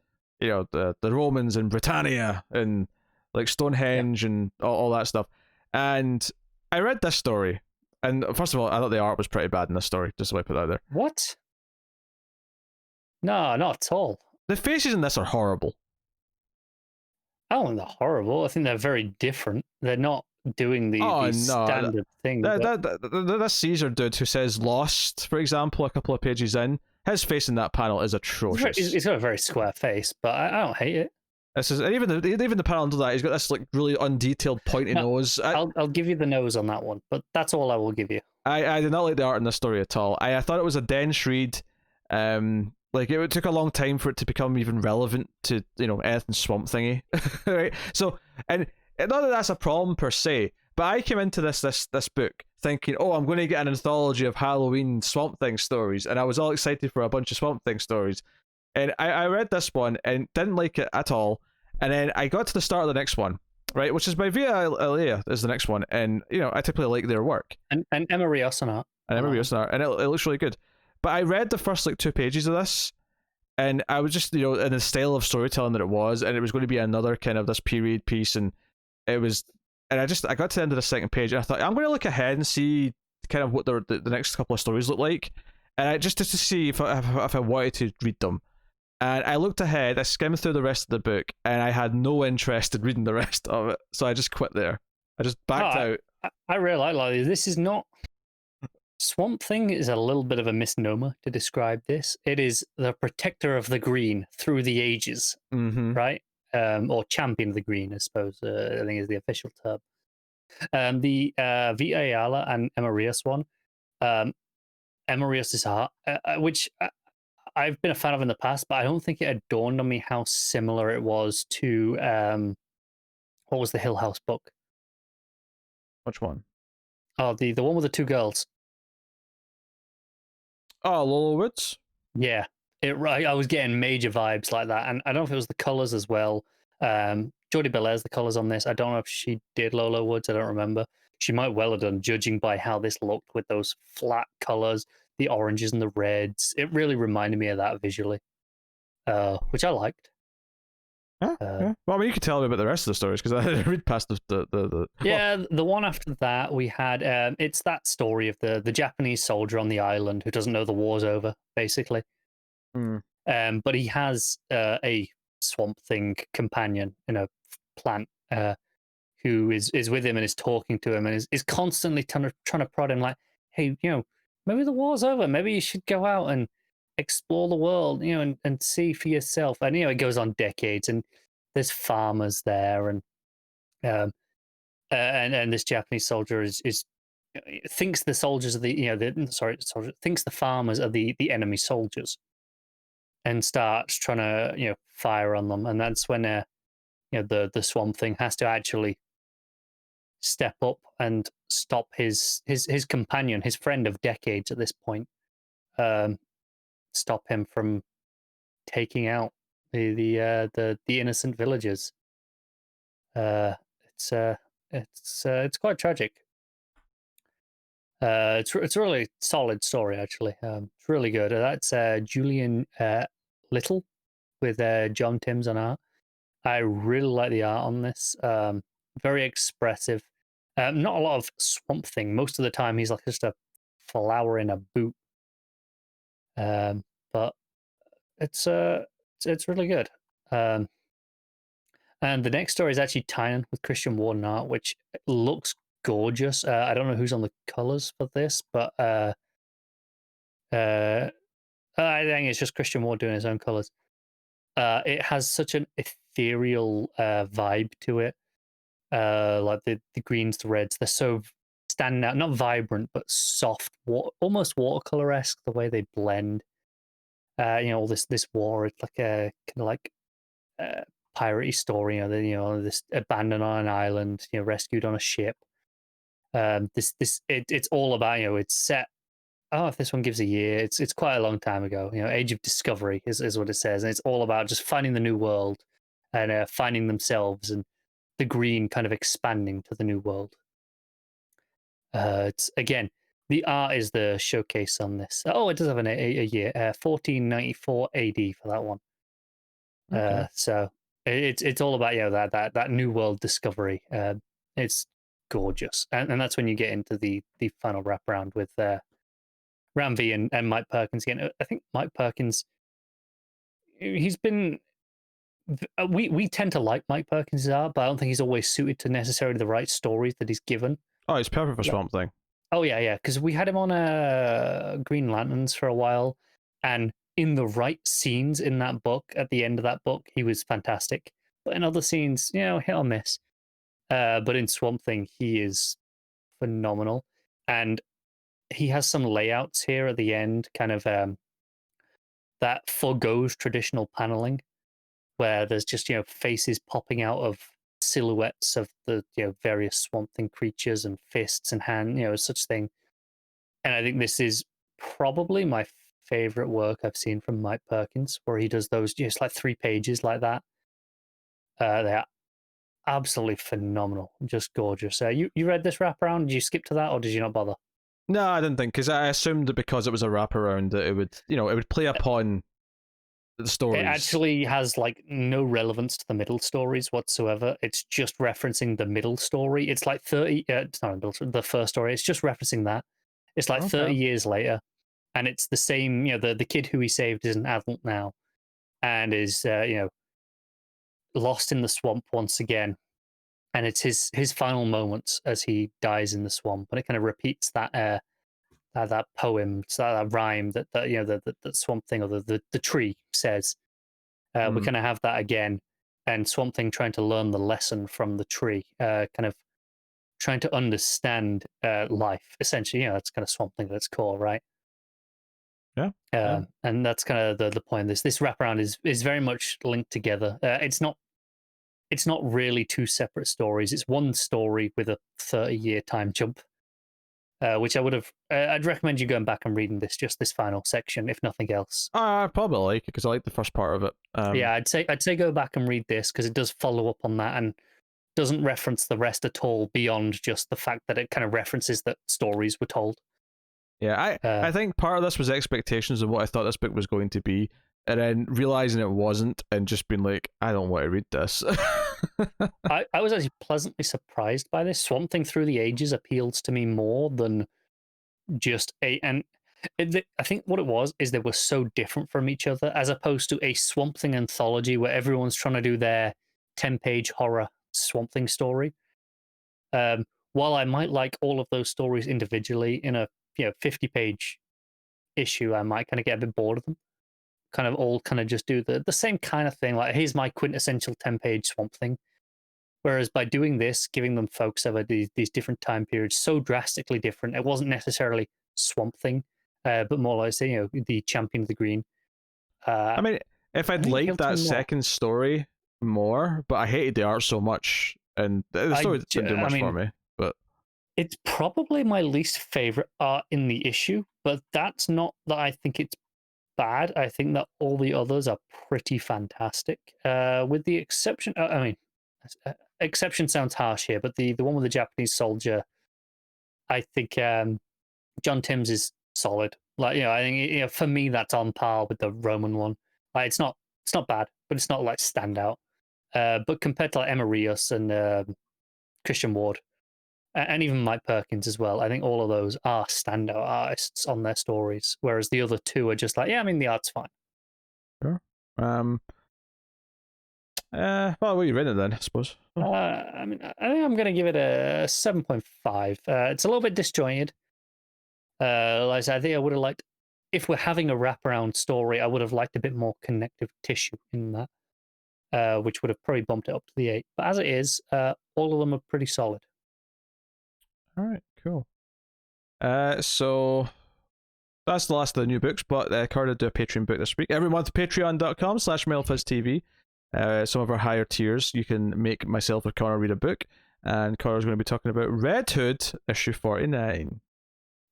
Romans in Britannia and like Stonehenge and all that stuff. And I read this story, and first of all, I thought the art was pretty bad in this story. Just to put it out there. What? No, not at all. The faces in this are horrible. I don't think they're horrible. I think they're very different. They're not doing the standard thing. That Caesar dude who says "lost," for example, a couple of pages in, his face in that panel is atrocious. He's got a very square face, but I don't hate it. This is even the panel under that. He's got this like really undetailed pointy nose. I'll give you the nose on that one, but that's all I will give you. I did not like the art in this story at all. I thought it was a dense read. Like it took a long time for it to become even relevant to anything Swamp Thingy, right? So and not that that's a problem per se, but I came into this book thinking, oh, I'm going to get an anthology of Halloween Swamp Thing stories, and I was all excited for a bunch of Swamp Thing stories, and I read this one and didn't like it at all, and then I got to the start of the next one, right, which is by Via Alea is the next one, and I typically like their work, and Emma Rios on art, and it looks really good. But I read the first like 2 pages of this, and I was just in the style of storytelling that it was, and it was going to be another kind of this period piece, and it was, and I got to the end of the second page, and I thought I'm going to look ahead and see kind of what the next couple of stories look like, and I just to see if I wanted to read them. And I looked ahead, I skimmed through the rest of the book, and I had no interest in reading the rest of it. So I just quit there. I just backed out. I really like this. Is not Swamp Thing is a little bit of a misnomer to describe this. It is the protector of the green through the ages, right? Or champion of the green, I suppose. I think is the official term. The Vita Ayala and Emarius one. Emarius' art, which I've been a fan of in the past, but I don't think it had dawned on me how similar it was to what was the Hill House book? Which one? Oh, the one with the two girls. Oh, Lola Woods? Yeah. I was getting major vibes like that. And I don't know if it was the colours as well. Jodie Belair's the colours on this. I don't know if she did Lola Woods. I don't remember. She might well have done, judging by how this looked with those flat colours, the oranges and the reds. It really reminded me of that visually, which I liked. Yeah. Well, I mean, you could tell me about the rest of the stories because I read past the. Yeah, the one after that we had. It's that story of the Japanese soldier on the island who doesn't know the war's over, basically. But he has a Swamp Thing companion in a plant who is with him and is talking to him and is constantly trying to prod him like, hey, maybe the war's over. Maybe you should go out and explore the world, and see for yourself. And it goes on decades, and there's farmers there, and this Japanese soldier is thinks the soldiers are thinks the farmers are the enemy soldiers, and starts trying to fire on them, and that's when the Swamp Thing has to actually step up and stop his companion, his friend of decades at this point, stop him from taking out the innocent villagers. It's quite tragic. It's a really solid story, actually. It's really good. That's Julian Little with John Timms on art. I really like the art on this. Very expressive. Not a lot of Swamp Thing. Most of the time, he's like just a flower in a boot. But it's really good. And the next story is actually Tynion with Christian Warden art, which looks gorgeous. I don't know who's on the colors for this, but I think it's just Christian Ward doing his own colors. It has such an ethereal vibe to it. Like the greens, the reds, they're so standing out, not vibrant, but soft, almost watercolor-esque, the way they blend. All this war, it's like a kind of like piratey story. This abandoned on an island, rescued on a ship. It's all about it's set. Oh, if this one gives a year, it's quite a long time ago. Age of Discovery is what it says, and it's all about just finding the new world and finding themselves, and the green kind of expanding to the new world. It's again, the art is the showcase on this. Oh, it does have a year, 1494 AD for that one. Okay. So it's all about that new world discovery. It's gorgeous, and that's when you get into the final wraparound with Ram V and Mike Perkins again. I think Mike Perkins, he's been. We tend to like Mike Perkins' art, but I don't think he's always suited to necessarily the right stories that he's given. Oh, he's perfect for Swamp Thing. Oh yeah, because we had him on Green Lanterns for a while, and in the right scenes in that book, at the end of that book, he was fantastic. But in other scenes, hit or miss. But in Swamp Thing, he is phenomenal, and he has some layouts here at the end, kind of that forgoes traditional paneling, where there's just faces popping out of silhouettes of the various Swamp Thing creatures and fists and hand, such thing. And I think this is probably my favorite work I've seen from Mike Perkins, where he does those just like 3 pages like that. They are absolutely phenomenal, just gorgeous. You read this wraparound? Did you skip to that, or did you not bother? No, I didn't think, because I assumed that because it was a wraparound that it would, it would play upon the stories. It actually has like no relevance to the middle stories whatsoever. It's just referencing the middle story. It's like 30. It's not the first story. It's just referencing that. It's like 30 years later, and it's the same. The kid who he saved is an adult now, and is lost in the swamp once again. And it's his final moments as he dies in the swamp, and it kind of repeats that that poem, that rhyme that the Swamp Thing or the tree says. We kind of have that again, and Swamp Thing trying to learn the lesson from the tree, kind of trying to understand life. Essentially, that's kind of Swamp Thing at its core, right? Yeah. And that's kind of the point. This wraparound is very much linked together. It's not really two separate stories. It's one story with a 30-year time jump. Which I'd recommend you going back and reading this final section, if nothing else. I probably like it because I like the first part of it. Yeah, I'd say go back and read this because it does follow up on that and doesn't reference the rest at all beyond just the fact that it kind of references that stories were told. Yeah, I think part of this was expectations of what I thought this book was going to be, and then realizing it wasn't, and just being like, I don't want to read this. I was actually pleasantly surprised by this. Swamp Thing Through the Ages appeals to me more than just I think what it was is they were so different from each other, as opposed to a Swamp Thing anthology where everyone's trying to do their 10-page horror Swamp Thing story. While I might like all of those stories individually, in a 50-page issue, I might kind of get a bit bored of them. Kind of all kind of just do the same kind of thing. Like, here's my quintessential 10-page Swamp Thing. Whereas by doing this, giving them folks over these different time periods so drastically different, it wasn't necessarily Swamp Thing, but more like, say, the Champion of the Green. I mean, if I'd liked that second story more, but I hated the art so much, and the story didn't do much for me. But it's probably my least favorite art in the issue, but that's not that I think it's bad. I think that all the others are pretty fantastic, with the exception. Exception sounds harsh here, but the one with the Japanese soldier, I think John Timms is solid. Like, I think for me that's on par with the Roman one. Like, it's not bad, but it's not like standout. But compared to like Emma Rios and Christian Ward, and even Mike Perkins as well, I think all of those are standout artists on their stories, whereas the other two are just like, the art's fine. Sure. Well, what are you rating it then, I suppose? I think I'm going to give it a 7.5. It's a little bit disjointed. Like I said, I think I would have liked, if we're having a wraparound story, I would have liked a bit more connective tissue in that, which would have probably bumped it up to the 8. But as it is, all of them are pretty solid. All right, cool. So that's the last of the new books, but Carlo do a Patreon book this week. Every month, patreon.com/MailFuzzTV. Some of our higher tiers, you can make myself or Connor read a book, and Connor's going to be talking about Red Hood issue 49.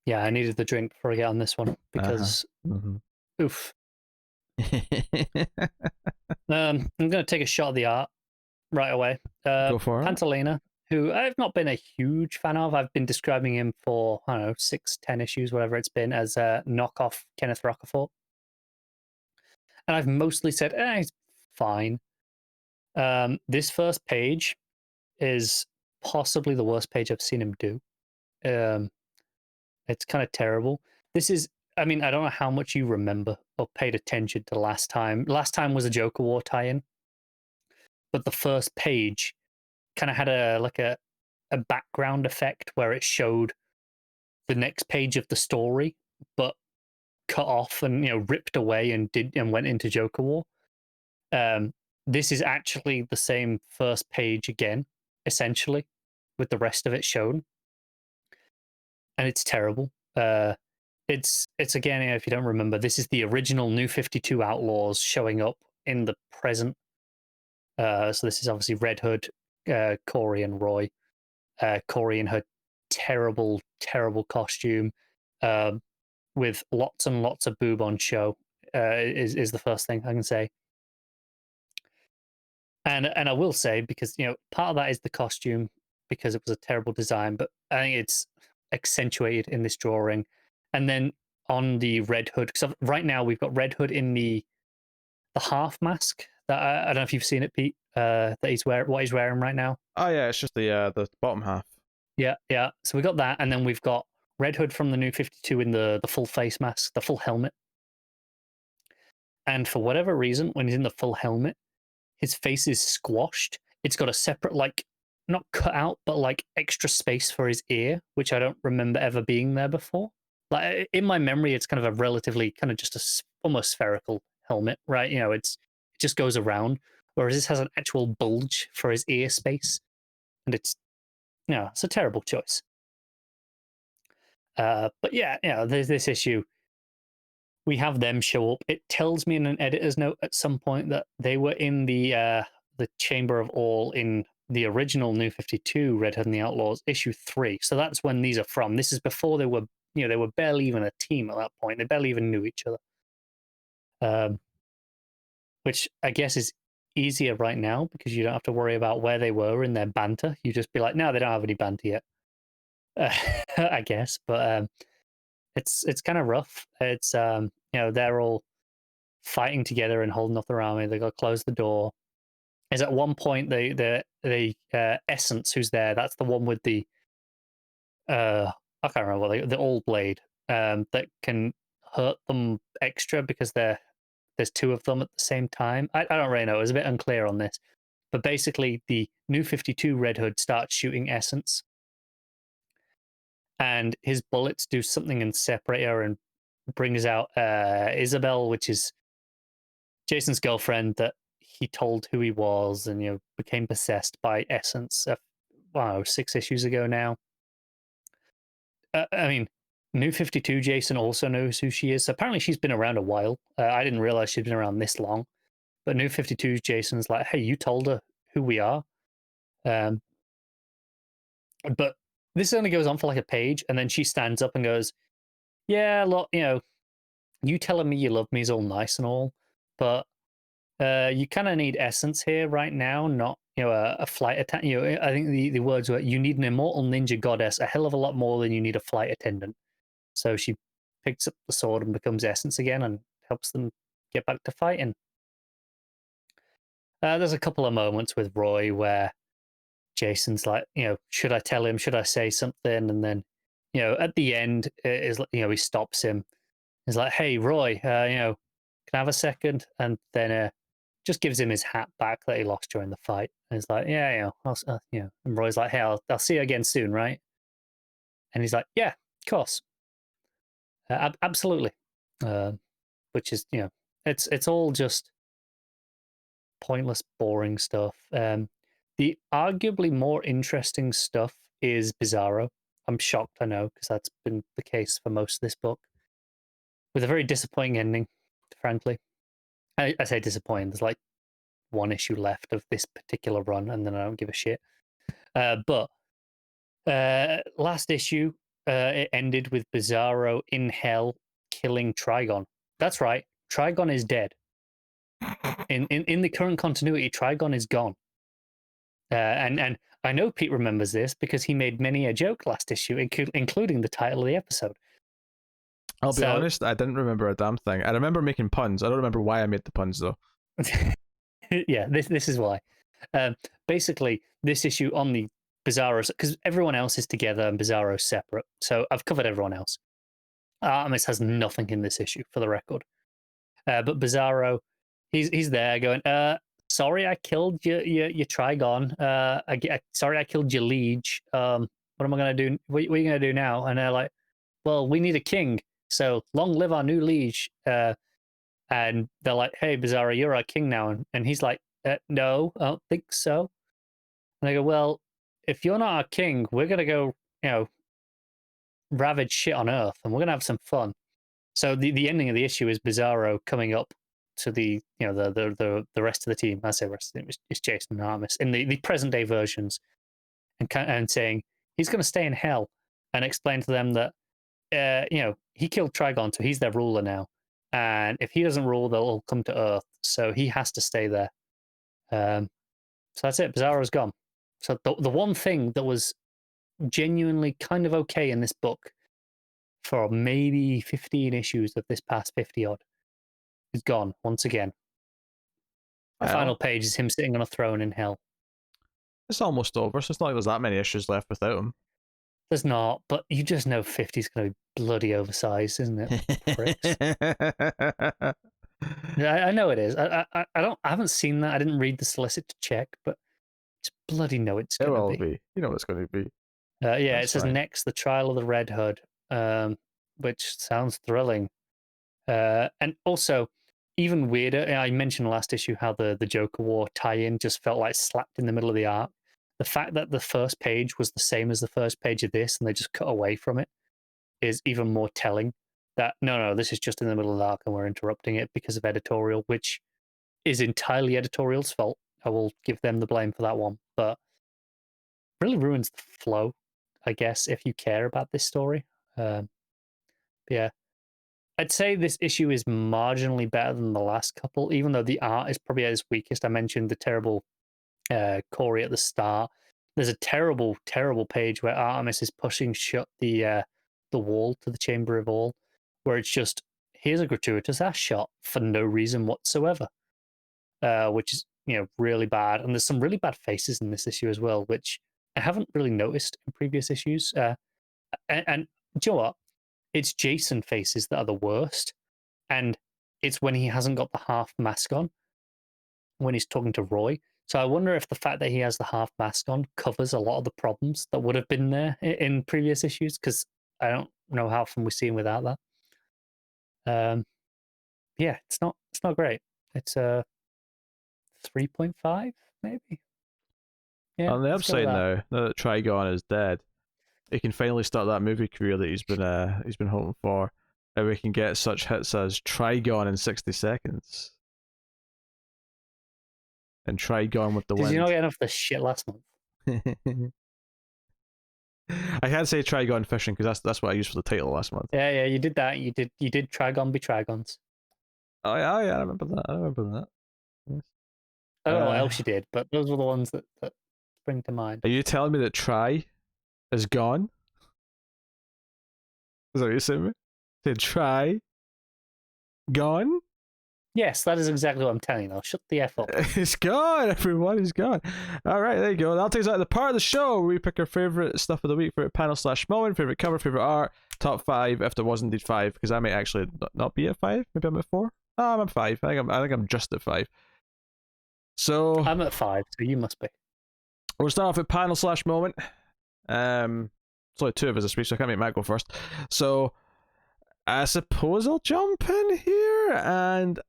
Yeah, I needed the drink before I get on this one because oof. I'm going to take a shot of the art right away. Go for it. Pantalena, who I've not been a huge fan of. I've been describing him for, 6-10 issues, whatever it's been, as a knockoff Kenneth Rocafort. And I've mostly said, he's fine. This first page is possibly the worst page I've seen him do. It's kind of terrible. This is, I don't know how much you remember or paid attention to last time. Last time was a Joker War tie-in, but the first page kind of had a background effect where it showed the next page of the story, but cut off and ripped away and went into Joker War. This is actually the same first page again, essentially, with the rest of it shown, and it's terrible. It's again, if you don't remember, this is the original New 52 Outlaws showing up in the present. So this is obviously Red Hood, Corey and Roy. Corey in her terrible, terrible costume, with lots and lots of boob on show, is the first thing I can say. And I will say, because part of that is the costume, because it was a terrible design, but I think accentuated in this drawing. And then on the Red Hood, because right now we've got Red Hood in the half mask that I don't know if you've seen it, Pete. That he's what he's wearing right now. Oh yeah, it's just the bottom half. Yeah. So we got that, and then we've got Red Hood from the New 52 in the full face mask, the full helmet. And for whatever reason, when he's in the full helmet, his face is squashed. It's got a separate, like, not cut out, but like extra space for his ear, which I don't remember ever being there before. Like in my memory, it's kind of a relatively kind of just almost spherical helmet, right? It just goes around, whereas this has an actual bulge for his ear space, and it's a terrible choice. But yeah, there's this issue. We have them show up. It tells me in an editor's note at some point that they were in the Chamber of All in the original New 52 Red Hood and the Outlaws issue 3. So that's when these are from. This is before they were barely even a team at that point. They barely even knew each other. Which I guess is easier right now because you don't have to worry about where they were in their banter. You just be like, no, they don't have any banter yet. I guess, but it's kind of rough. It's they're all fighting together and holding up their army. They got to close the door. Is at one point the Essence who's there. That's the one with the I can't remember what the All Blade that can hurt them extra because there's two of them at the same time. I don't really know. It was a bit unclear on this, but basically the New 52 Red Hood starts shooting Essence, and his bullets do something and separate her and brings out Isabel, which is Jason's girlfriend that he told who he was and became possessed by Essence 6 issues ago now. I mean, New 52 Jason also knows who she is. So apparently she's been around a while. I didn't realize she'd been around this long. But New 52 Jason's like, hey, you told her who we are. But this only goes on for like a page, and then she stands up and goes, yeah, look, you telling me you love me is all nice and all, but you kind of need Essence here right now, not a flight attendant. I think the words were, you need an immortal ninja goddess a hell of a lot more than you need a flight attendant. So she picks up the sword and becomes Essence again and helps them get back to fighting. There's a couple of moments with Roy where Jason's like, should I tell him? Should I say something? And then, at the end, is he stops him. He's like, hey, Roy, can I have a second? And then just gives him his hat back that he lost during the fight. And he's like, yeah, and Roy's like, hey, I'll see you again soon, right? And he's like, yeah, of course. Absolutely. Which is, it's all just pointless, boring stuff. The arguably more interesting stuff is Bizarro. I'm shocked, I know, because that's been the case for most of this book. With a very disappointing ending, frankly. I say disappointing. There's like one issue left of this particular run, and then I don't give a shit. But last issue, it ended with Bizarro in hell killing Trigon. That's right, Trigon is dead. In the current continuity, Trigon is gone. And I know Pete remembers this because he made many a joke last issue, including the title of the episode. I'll be honest, I didn't remember a damn thing. I remember making puns. I don't remember why I made the puns, though. Yeah, this is why. Basically, this issue on the Bizarro, because everyone else is together and Bizarro's separate. So I've covered everyone else. Artemis has nothing in this issue, for the record. But Bizarro, he's there going, sorry I killed your Trigon. Sorry I killed your liege. What am I going to do? What are you going to do now? And they're like, well, we need a king. So long live our new liege. And they're like, hey, Bizarro, you're our king now. And he's like, no, I don't think so. And they go, well, if you're not our king, we're going to go, ravage shit on Earth and we're going to have some fun. So the ending of the issue is Bizarro coming up to the rest of the team. I say rest of the team, it's Jason and Artemis in the present day versions, and saying he's going to stay in hell and explain to them that he killed Trigon, so he's their ruler now, and if he doesn't rule, they'll all come to Earth, so he has to stay there. So that's it. Bizarro's gone. So the one thing that was genuinely kind of okay in this book for maybe 15 issues of this past 50 odd is gone once again. The final page is him sitting on a throne in hell. It's almost over, so it's not like there's that many issues left without him. There's not, but you just know 50 is going to be bloody oversized, isn't it? Pricks. I know it is. I haven't seen that. I didn't read the solicit to check, but just bloody know it's going to be. You know what it's going to be. Yeah, it says next, the trial of the Red Hood, which sounds thrilling. And also, even weirder, I mentioned last issue how the Joker War tie-in just felt like slapped in the middle of the arc. The fact that the first page was the same as the first page of this and they just cut away from it is even more telling that, no, this is just in the middle of the arc and we're interrupting it because of editorial, which is entirely editorial's fault. I will give them the blame for that one. But really ruins the flow, I guess, if you care about this story. Yeah. I'd say this issue is marginally better than the last couple, even though the art is probably at its weakest. I mentioned the terrible Corey at the start. There's a terrible, terrible page where Artemis is pushing shut the wall to the Chamber of All, where it's just, here's a gratuitous ass shot for no reason whatsoever, which is, really bad. And there's some really bad faces in this issue as well, which I haven't really noticed in previous issues. And do you know what? It's Jason faces that are the worst. And it's when he hasn't got the half mask on, when he's talking to Roy. So I wonder if the fact that he has the half mask on covers a lot of the problems that would have been there in previous issues, because I don't know how often we see him without that. Yeah, it's not great. It's a 3.5 maybe. Yeah. On the upside now that Trigon is dead, he can finally start that movie career that he's been hoping for, and we can get such hits as Trigon in 60 seconds. And Trigon with the wind. Did you not get enough of this shit last month? I can't say Trigon fishing because that's what I used for the title last month. Yeah, you did that. You did Trigon be Trigons. Oh yeah, I remember that. Yes. I don't know what else you did, but those were the ones that spring to mind. Are you telling me that Try is gone? Is that what you're saying me? Did Try gone? Yes, that is exactly what I'm telling you. Now, shut the F up. It's gone, everyone. It's gone. All right, there you go. That'll take us out of the part of the show where we pick our favorite stuff of the week, favorite panel / moment, favorite cover, favorite art, top 5 if there was indeed 5, because I might actually not be at 5. Maybe I'm at 4. Oh, I'm at 5. I think I'm just at 5. So I'm at 5, so you must be. We'll start off with panel / moment. It's only 2 of us this week, so I can't make Matt go first. So I suppose I'll jump in here, and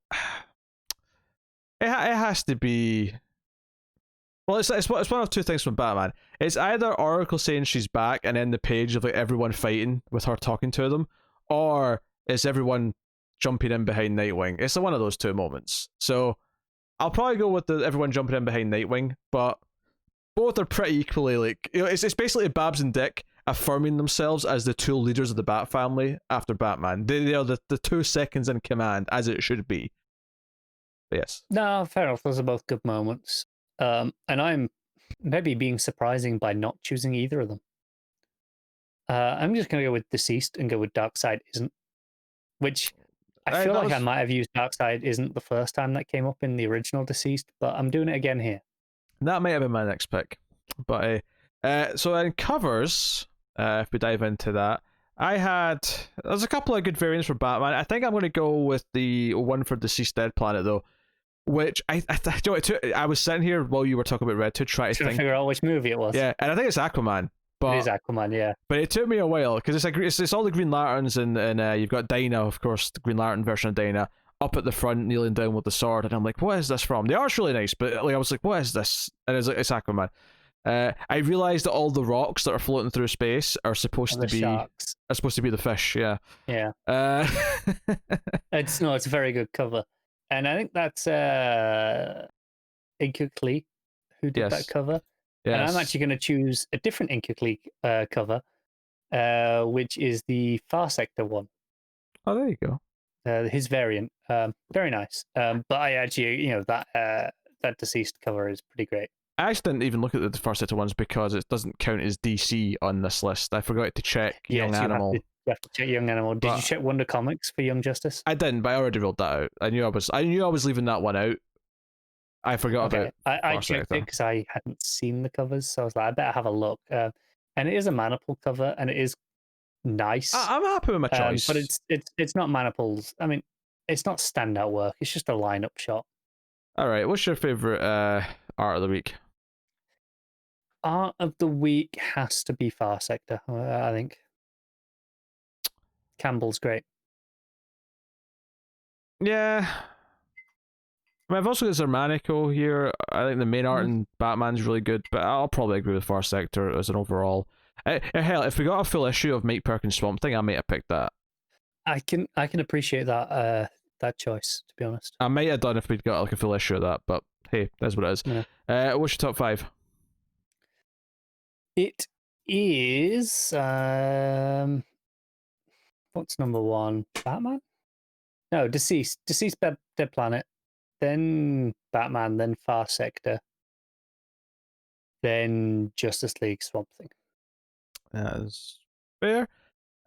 it has to be. Well, it's one of 2 things from Batman. It's either Oracle saying she's back, and then the page of like everyone fighting with her talking to them, or it's everyone jumping in behind Nightwing. It's one of those 2 moments. So I'll probably go with the everyone jumping in behind Nightwing, but both are pretty equally like, it's basically Babs and Dick affirming themselves as the 2 leaders of the Bat family after Batman. They are the 2 seconds in command, as it should be. But yes. No, fair enough. Those are both good moments. And I'm maybe being surprising by not choosing either of them. I'm just going to go with DCeased and go with Darkseid Isn't, which I feel like I might have used Darkseid Isn't the first time that came up in the original DCeased, but I'm doing it again here. That might have been my next pick. But so in covers, if we dive into that, there's a couple of good variants for Batman. I think I'm going to go with the one for Deceased Dead Planet, though, which I was sitting here while you were talking about Red to try to figure out which movie it was. Yeah, and I think it's Aquaman. But, it is Aquaman, yeah. But it took me a while, because it's all the Green Lanterns, and you've got Dinah, of course, the Green Lantern version of Dinah, up at the front, kneeling down with the sword, and I'm like, what is this from? The art's really nice, but like I was like, what is this? And it's Aquaman. I realized that all the rocks that are floating through space are supposed to be sharks. Are supposed to be the fish. Yeah. Yeah. It's a very good cover, and I think that's Inky Lee who did that cover. Yes. And I'm actually going to choose a different Inky Lee cover, which is the Far Sector one. Oh, there you go. His variant, very nice. But I actually, that DCeased cover is pretty great. I actually didn't even look at the first set of ones because it doesn't count as DC on this list. I forgot to check Young Animal. You have to check Young Animal. Did you check Wonder Comics for Young Justice? I didn't, but I already ruled that out. I knew I was leaving that one out. I forgot about. I checked it because I hadn't seen the covers, so I was like, I better have a look. And it is a Manipul cover, and it is nice. I'm happy with my choice, but it's not Manipul's. I mean, it's not standout work. It's just a lineup shot. All right, what's your favorite art of the week? Art of the week has to be Far Sector. I think Campbell's great. Yeah. I mean, I've also got Xermanico here. I think the main art in Batman's really good, but I'll probably agree with Far Sector as an overall. Hell, if we got a full issue of Mike Perkins' Swamp Thing, I might have picked that. I can appreciate that choice, to be honest. I might have done if we'd got like a full issue of that, but hey, that's what it is. Yeah. What's your top 5? It is what's number 1? Batman? No, DCeased. DCeased Dead Planet. Then Batman, then Far Sector. Then Justice League Swamp Thing. That is fair.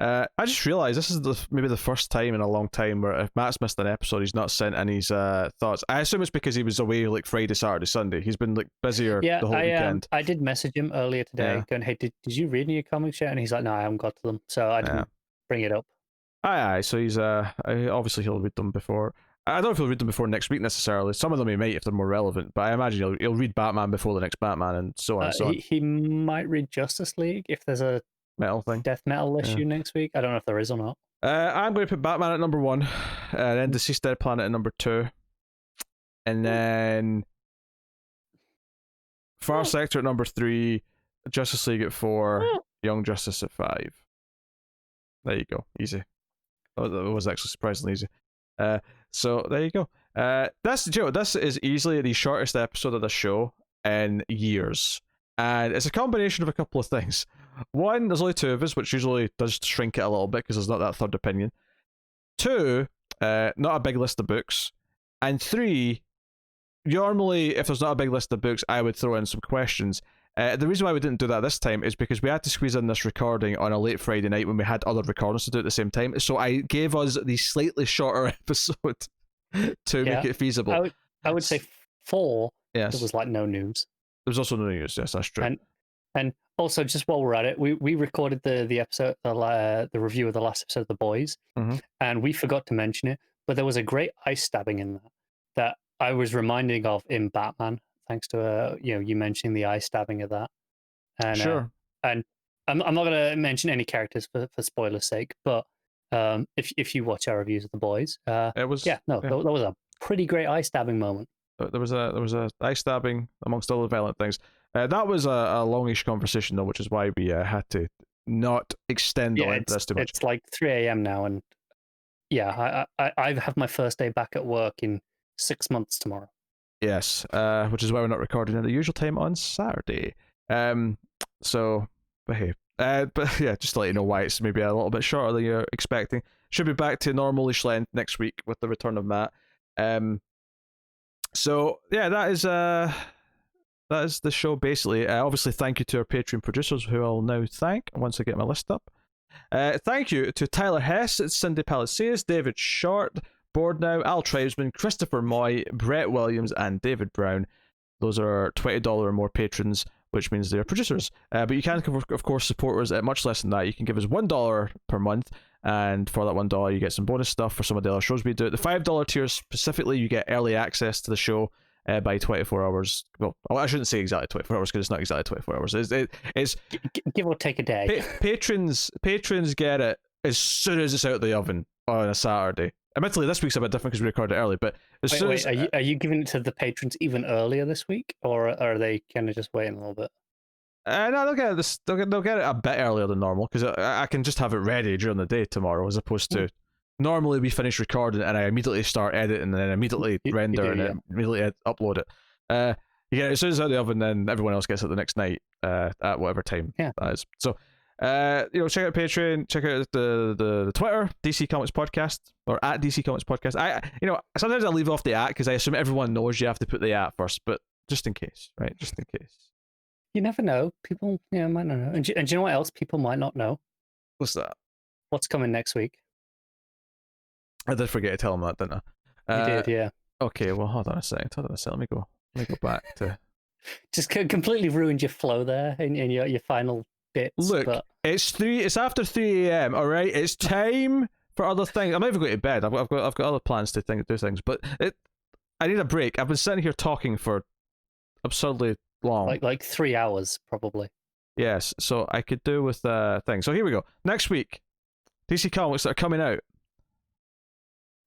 I just realised this is maybe the first time in a long time where if Matt's missed an episode, he's not sent in his thoughts. I assume it's because he was away like Friday, Saturday, Sunday. He's been like busier the whole weekend. I did message him earlier today going, hey, did you read any comics yet? And he's like, no, I haven't got to them. So I didn't bring it up. Aye. So he's obviously he'll read them before. I don't know if he'll read them before next week necessarily. Some of them he might if they're more relevant, but I imagine he'll read Batman before the next Batman and so on and so on. He might read Justice League if there's a metal thing, death metal issue next week. I don't know if there is or not. I'm going to put Batman at number 1, then DCeased Dead Planet at number 2, and then Far Sector at number 3, Justice League at 4, Young Justice at 5. There you go, easy. Oh, that was actually surprisingly easy. So there you go. This is easily the shortest episode of the show in years, and it's a combination of a couple of things. One, there's only 2 of us, which usually does shrink it a little bit because there's not that third opinion. 2, not a big list of books, and 3, normally if there's not a big list of books, I would throw in some questions. The reason why we didn't do that this time is because we had to squeeze in this recording on a late Friday night when we had other recordings to do at the same time. So I gave us the slightly shorter episode to make it feasible. I would say 4. Yes. There was like no news. There was also no news. Yes, that's true. And also, just while we're at it, we recorded the episode, the review of the last episode of The Boys, and we forgot to mention it, but there was a great ice stabbing in that I was reminding of in Batman. Thanks to you mentioning the eye stabbing of that, and sure. And I'm not going to mention any characters for spoiler's sake, but if you watch our reviews of The Boys, it was that was a pretty great eye stabbing moment. There was a eye stabbing amongst other violent things. That was a longish conversation though, which is why we had to not extend the length of this too much. It's like 3 a.m. now, and I have my first day back at work in 6 months tomorrow. Yes, which is why we're not recording at the usual time on Saturday. So, but hey, but yeah, just to let you know why it's maybe a little bit shorter than you're expecting. Should be back to normal-ish length next week with the return of Matt. So yeah, that is the show basically. Obviously, thank you to our Patreon producers, who I'll now thank once I get my list up. Thank you to Tyler Hess, Cindy Palacios, David Short, Board Now, Al Tribesman, Christopher Moy, Brett Williams, and David Brown. Those are $20 or more patrons, which means they're producers. But you can, of course, support us at much less than that. You can give us $1 per month, and for that $1, you get some bonus stuff for some of the other shows we do. The $5 tier specifically, you get early access to the show by 24 hours. Well, I shouldn't say exactly 24 hours because it's not exactly 24 hours. It's give or take a day. Patrons get it as soon as it's out of the oven on a Saturday. Admittedly, this week's a bit different because we recorded it early, but are you giving it to the patrons even earlier this week, or are they kind of just waiting a little bit? No, they'll get it. They'll get it a bit earlier than normal because I can just have it ready during the day tomorrow, as opposed to normally we finish recording and I immediately start editing and then immediately render and immediately upload it. You get it as soon as it's out of the oven, then everyone else gets it the next night at whatever time that is. So. Check out Patreon, check out the Twitter, DC Comics Podcast, or at DC Comics Podcast. Sometimes I leave off the at because I assume everyone knows you have to put the at first, but just in case, right? Just in case. You never know. People, might not know. And do you know what else people might not know? What's that? What's coming next week? I did forget to tell him that, didn't I? You did, yeah. Okay, well, hold on a second. Let me go back to. Just completely ruined your flow there in your final bits. Look, but... it's after 3 a.m. All right, it's time for other things. I'm not even going to bed. I've got other plans to do things, but I need a break. I've been sitting here talking for absurdly long, like 3 hours probably. Yes, so I could do with things. So here we go. Next week, DC Comics that are coming out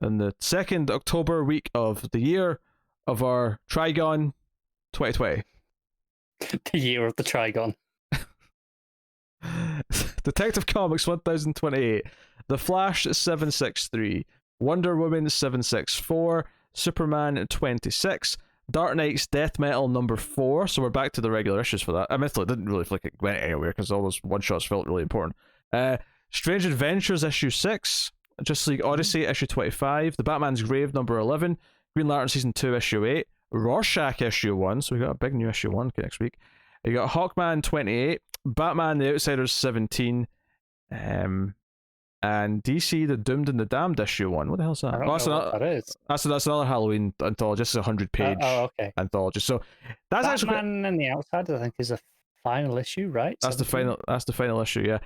in the 2nd October week of the year of our Trigon 2020. The year of the Trigon. Detective Comics 1028, The Flash 763, Wonder Woman 764, Superman 26, Dark Knight's Death Metal number 4, so we're back to the regular issues for that. I mean, it didn't really feel like it went anywhere because all those one-shots felt really important. Strange Adventures issue 6, Justice League Odyssey issue 25, The Batman's Grave number 11, Green Lantern season 2 issue 8, Rorschach issue 1, so we got a big new issue 1 next week. You got Hawkman 28, Batman the Outsiders 17, and DC the Doomed and the Damned issue 1. What the hell's that? I don't know what that is. That's another Halloween anthology. This is a 100-page okay. anthology. So that's Batman and the Outsiders, I think, is a final issue, right? That's 17? the final issue, yeah.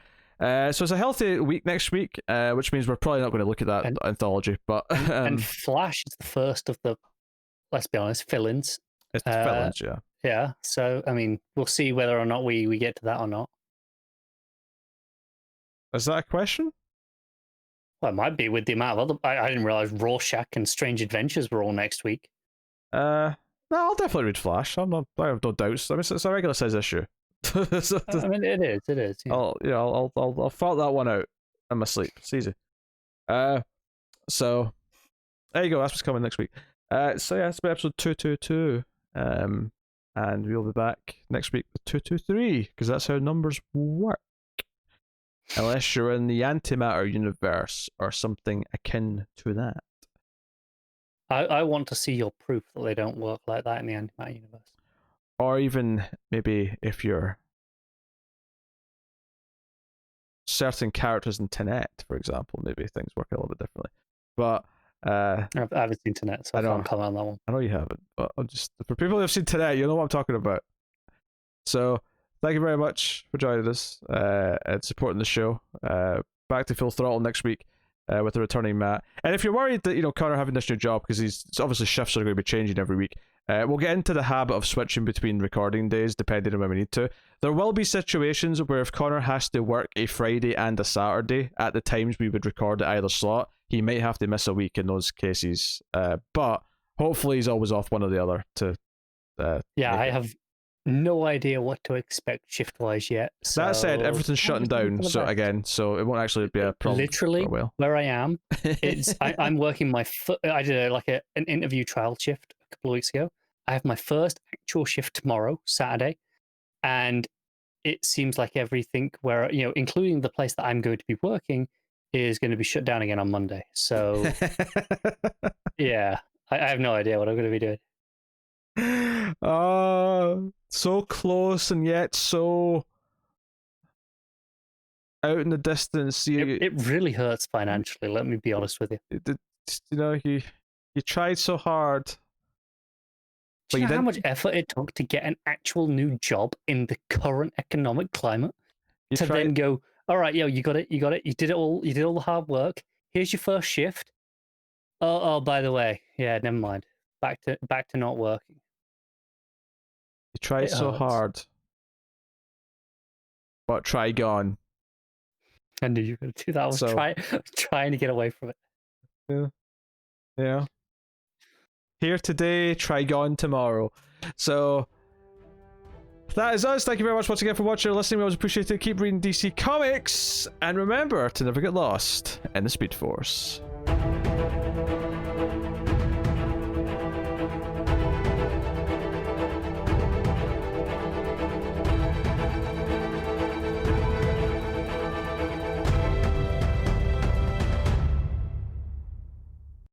So it's a healthy week next week, which means we're probably not going to look at that anthology. But and Flash is the first of the, let's be honest, fill-ins. It's fill-ins, yeah. Yeah, so, I mean, we'll see whether or not we get to that or not. Is that a question? Well, it might be with the amount of other... I didn't realise Rorschach and Strange Adventures were all next week. No, I'll definitely read Flash. I have no doubts. I mean, it's a regular size issue. I mean, it is. Yeah. I'll fart that one out in my sleep. It's easy. So there you go. That's what's coming next week. So yeah, it's been episode 222. And we'll be back next week with 223 because that's how numbers work. Unless you're in the antimatter universe or something akin to that. I want to see your proof that they don't work like that in the antimatter universe. Or even maybe if you're certain characters in Tenet, for example, maybe things work a little bit differently. But I haven't seen Tenet, so I can't comment on that one. I know you haven't, but I'm just for people who have seen Tenet, you know what I'm talking about. So thank you very much for joining us and supporting the show. Back to full throttle next week with the returning Matt. And if you're worried that Connor having this new job because it's obviously shifts are going to be changing every week, we'll get into the habit of switching between recording days depending on when we need to. There will be situations where if Connor has to work a Friday and a Saturday at the times we would record at either slot, he might have to miss a week in those cases. But hopefully he's always off one or the other to. I have no idea what to expect shift-wise yet. So... That said, everything's shutting down. So it won't actually be a problem. Literally, for a while. Where I am, I'm working my. I did an interview trial shift a couple of weeks ago. I have my first actual shift tomorrow, Saturday, and it seems like everything where including the place that I'm going to be working, is going to be shut down again on Monday. So yeah, I have no idea what I'm going to be doing. So close and yet so out in the distance. It really hurts financially, let me be honest with you. You tried so hard. Do you know how much effort it took to get an actual new job in the current economic climate? Then go, all right, you got it, you did it all, you did all the hard work. Here's your first shift. Oh, by the way, yeah, never mind. Back to not working. You tried so hard. But Trigon. I knew you were going to do that. I was trying to get away from it. Yeah. Here today, Trigon tomorrow. So that is us. Thank you very much once again for watching or listening. We always appreciate it. Keep reading DC Comics. And remember to never get lost in the Speed Force.